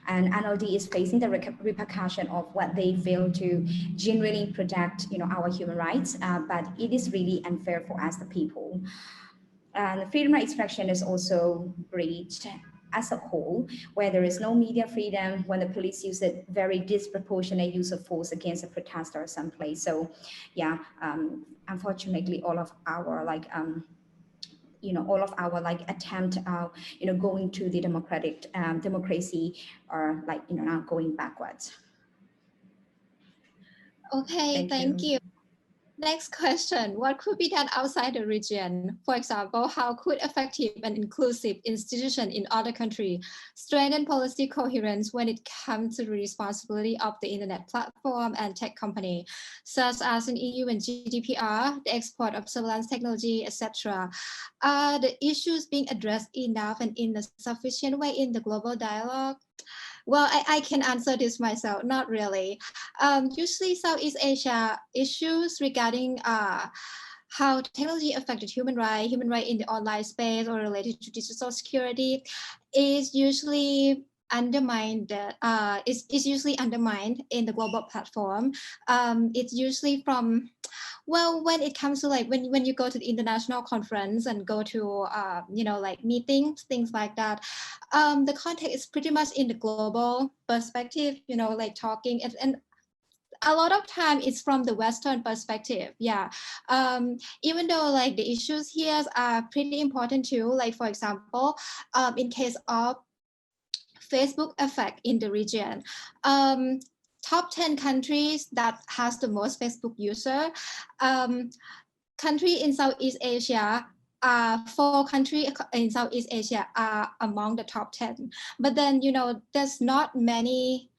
S6: And NLD is facing the repercussion of what they fail to genuinely protect, our human rights, but it is really unfair for us, the people. And freedom of expression is also breached as a whole, where there is no media freedom, when the police use a very disproportionate use of force against a protester someplace. So yeah, unfortunately, all of our attempt, going to the democracy are now going backwards.
S1: Okay, thank you. Next question, what could be done outside the region? For example, how could effective and inclusive institutions in other countries strengthen policy coherence when it comes to the responsibility of the internet platform and tech company, such as in EU and GDPR, the export of surveillance technology, etc.? Are the issues being addressed enough and in a sufficient way in the global dialogue? Well, I can answer this myself, not really. Usually Southeast Asia issues regarding how technology affected human right in the online space or related to digital security is usually undermined. Is usually undermined in the global platform. It's usually from, well, when it comes to when you go to the international conference and go to meetings, things like that, the context is pretty much in the global perspective, talking and a lot of time it's from the Western perspective. Yeah. Even though the issues here are pretty important too, for example, in case of Facebook effect in the region, top 10 countries that has the most Facebook user, country in Southeast Asia, 4 countries in Southeast Asia are among the top 10. But then, there's not many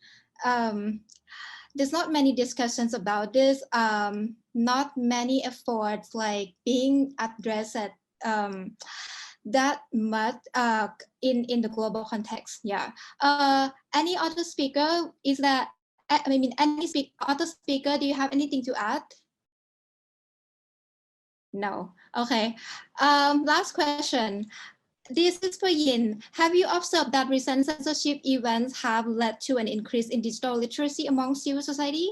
S1: discussions about this, not many efforts being addressed that much in the global context. Yeah. Any other speaker other speaker, do you have anything to add? No. Okay. Last question. This is for Yin. Have you observed that recent censorship events have led to an increase in digital literacy among civil society?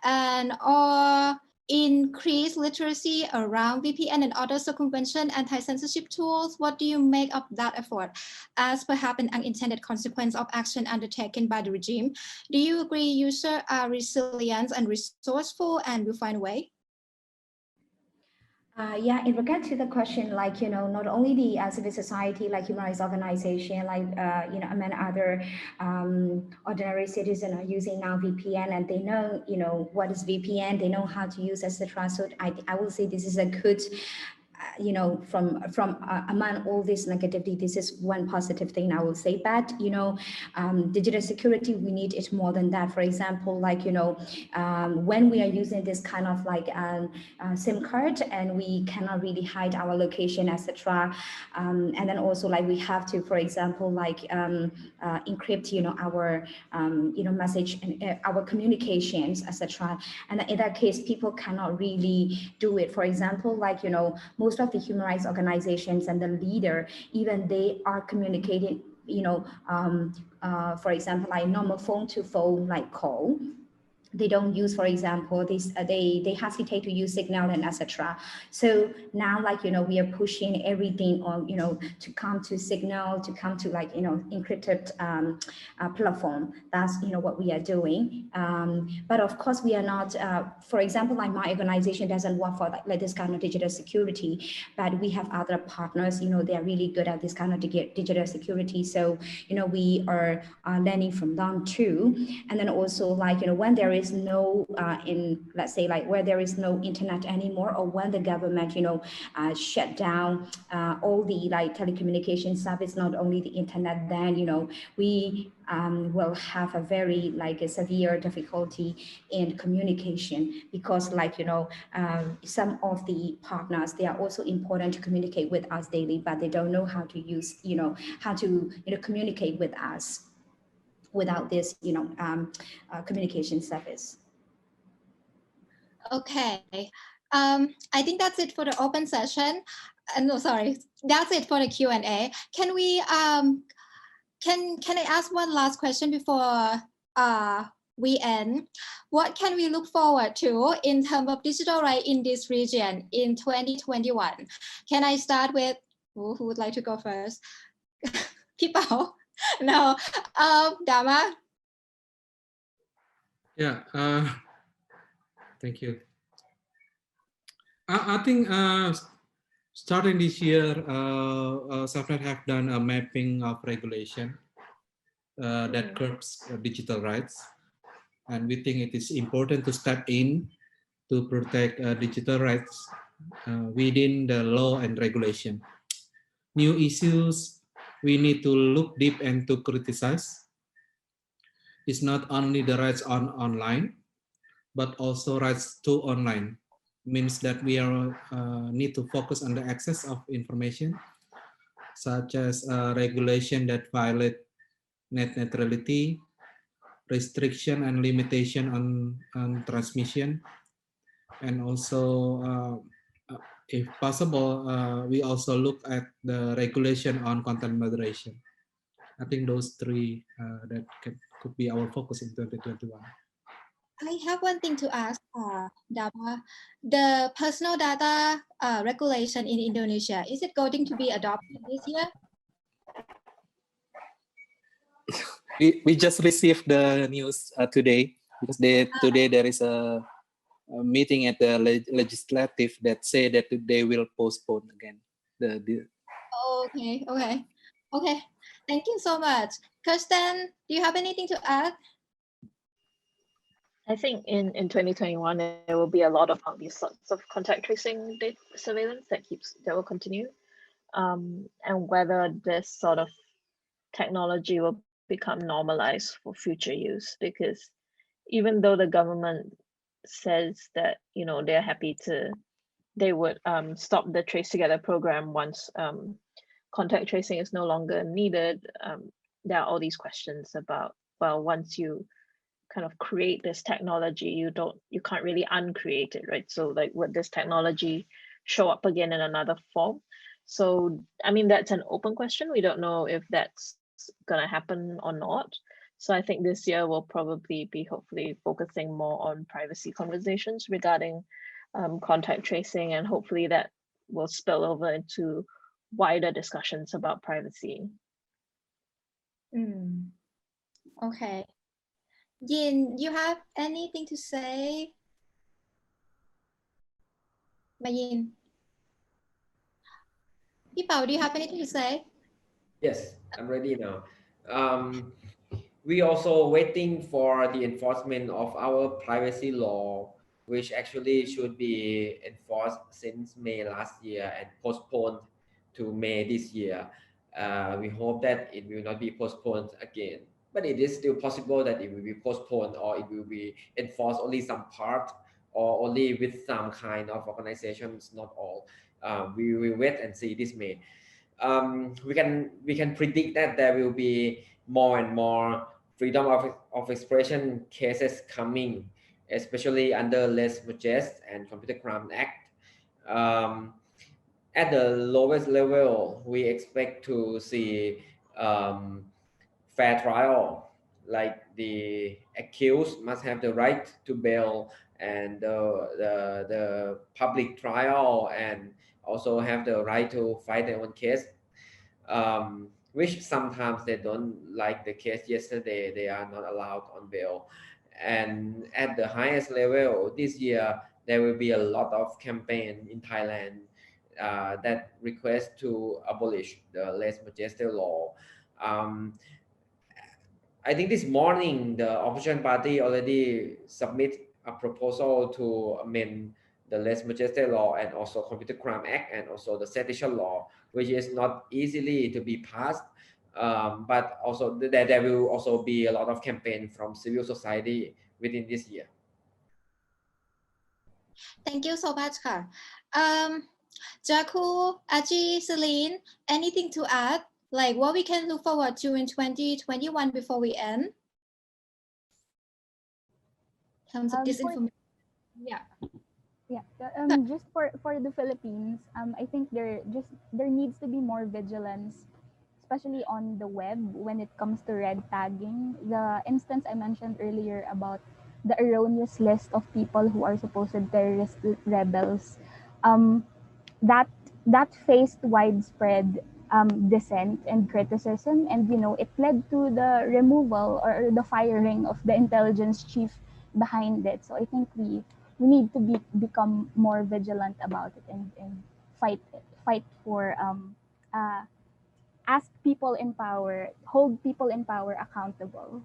S1: And or increase literacy around VPN and other circumvention anti-censorship tools. What do you make of that effort as perhaps an unintended consequence of action undertaken by the regime? Do you agree users are resilient and resourceful and will find a way?
S6: Yeah, in regard to the question, like, not only the civil society, like human rights organization, like, among other ordinary citizens are using now VPN, and they know, what is VPN, they know how to use, etc. So I will say this is a good, from among all this negativity, this is one positive thing I will say. But digital security, we need it more than that. For example, like when we are using this kind of like SIM card, and we cannot really hide our location, etc. And then also like we have to, for example, like encrypt our message and our communications, etc. And in that case, people cannot really do it. For example, like most of the human rights organizations and the leader, even they are communicating, for example, like normal phone to phone like call. They don't use, for example, this they hesitate to use Signal and etc. So now, like we are pushing everything on to come to Signal, to come to like encrypted platform. That's what we are doing. But of course, we are not. For example, like my organization doesn't work for like this kind of digital security, but we have other partners. They are really good at this kind of digital security. So we are learning from them too. And then also like when there is no let's say like where there is no internet anymore, or when the government shut down all the like telecommunication service, not only the internet, then we will have a very like a severe difficulty in communication, because like some of the partners, they are also important to communicate with us daily, but they don't know how to use how to communicate with us without this communication service.
S1: Okay, I think that's it for the open session. No, sorry, that's it for the Q&A. Can we can I ask one last question before we end? What can we look forward to in terms of digital rights in this region in 2021? Can I start with who would like to go first? People? No, Dharma.
S4: Yeah, thank you. I think starting this year, SafeNet have done a mapping of regulation that curbs digital rights. And we think it is important to step in to protect digital rights within the law and regulation. New issues we need to look deep and to criticize. It's not only the rights on online, but also rights to online. Means that we are need to focus on the access of information, such as regulation that violate net neutrality, restriction and limitation on transmission, and also if possible, we also look at the regulation on content moderation. I think those three that could be our focus in 2021.
S1: I have one thing to ask, Dharma. The personal data regulation in Indonesia, is it going to be adopted this year?
S4: We just received the news today, because today there is a meeting at the legislative that say that they will postpone again the
S1: Okay. Thank you so much. Kirsten, do you have anything to add?
S5: I think in 2021 there will be a lot of these sorts of contact tracing surveillance that will continue, and whether this sort of technology will become normalized for future use, because even though the government says that they're happy they would stop the Trace Together program once contact tracing is no longer needed, there are all these questions about, well, once you kind of create this technology, you can't really uncreate it, right? So like, would this technology show up again in another form? So I mean, that's an open question. We don't know if that's gonna happen or not. So I think this year we'll probably be hopefully focusing more on privacy conversations regarding contact tracing, and hopefully that will spill over into wider discussions about privacy.
S1: Okay. Yin, you have anything to say? Yin. Pao, do you have anything to say?
S3: Yes, I'm ready now. We also waiting for the enforcement of our privacy law, which actually should be enforced since May last year and postponed to May this year. We hope that it will not be postponed again, but it is still possible that it will be postponed or it will be enforced only some part or only with some kind of organizations, not all. We will wait and see this May. We can predict that there will be more and more freedom of expression cases coming, especially under Les Majest and Computer Crime Act. At the lowest level, we expect to see fair trial, like the accused must have the right to bail and the public trial, and also have the right to fight their own case, which sometimes they don't like the case yesterday, they are not allowed on bail. And at the highest level this year, there will be a lot of campaign in Thailand that request to abolish the Les Majeste law. I think this morning the opposition party already submit a proposal to amend the Les Majeste law and also Computer Crime Act and also the sedition law, which is not easily to be passed. But also there will also be a lot of campaign from civil society within this year.
S1: Thank you so much, Ka. Jaku, Aji, Celine, anything to add? Like what we can look forward to in 2021 before we end? In terms of disinformation.
S9: Yeah. Just for the Philippines, I think there needs to be more vigilance, especially on the web when it comes to red tagging. The instance I mentioned earlier about the erroneous list of people who are supposed terrorist rebels, that faced widespread dissent and criticism, and it led to the removal or the firing of the intelligence chief behind it. So I think we need to become more vigilant about it and fight for ask people in power, hold people in power accountable.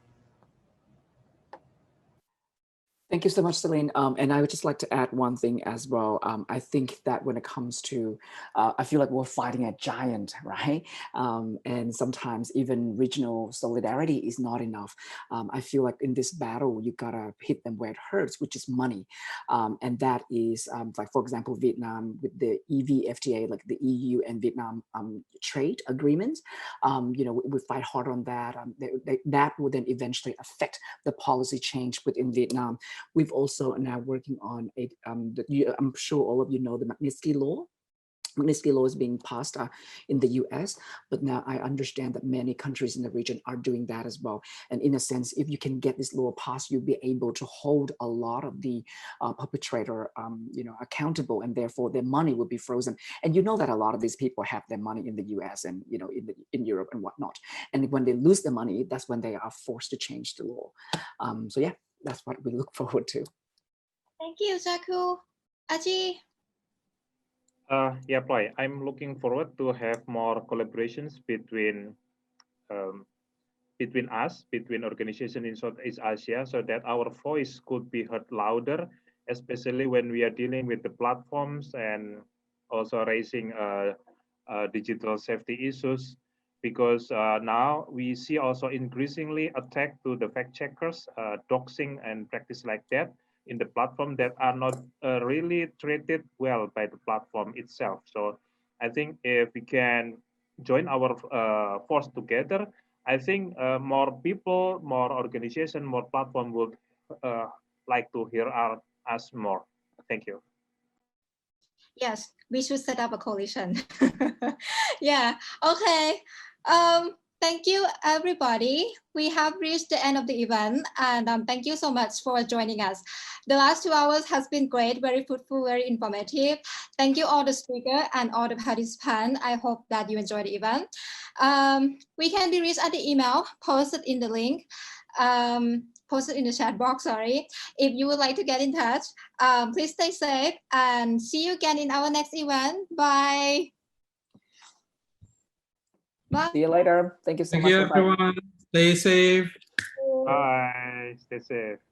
S8: Thank you so much, Celine. And I would just like to add one thing as well. I think that when it comes to, I feel like we're fighting a giant, right? And sometimes even regional solidarity is not enough. I feel like in this battle, you gotta hit them where it hurts, which is money. And that is, like, for example, Vietnam with the EVFTA, like the EU and Vietnam trade agreement. We fight hard on that. That will then eventually affect the policy change within Vietnam. We've also now working on I'm sure all of you know the Magnitsky Law. Magnitsky Law is being passed in the US, but now I understand that many countries in the region are doing that as well. And in a sense, if you can get this law passed, you'll be able to hold a lot of the perpetrator, accountable, and therefore their money will be frozen. And you know that a lot of these people have their money in the US and in Europe and whatnot. And when they lose the money, that's when they are forced to change the law. So yeah, that's what we look forward to.
S1: Thank you, Jaku. Aji.
S10: Yeah, Ploy, I'm looking forward to have more collaborations between us, between organizations in Southeast Asia, so that our voice could be heard louder, especially when we are dealing with the platforms and also raising digital safety issues. Because now we see also increasingly attack to the fact checkers, doxing and practice like that in the platform that are not really treated well by the platform itself. So I think if we can join our force together, I think more people, more organization, more platform would like to hear us more. Thank you.
S1: Yes, we should set up a coalition. Yeah, okay. thank you, everybody. We have reached the end of the event, and thank you so much for joining us. The last 2 hours has been great, very fruitful, very informative. Thank you all the speakers and all the participants. I hope that you enjoyed the event. We can be reached at the email posted in the link, posted in the chat box, sorry. If you would like to get in touch, please stay safe and see you again in our next event. Bye. Bye.
S8: See you later. Thank you so
S11: Thank
S8: much.
S11: you,
S8: Bye-bye.
S11: everyone. Stay safe.
S10: Bye. Stay safe.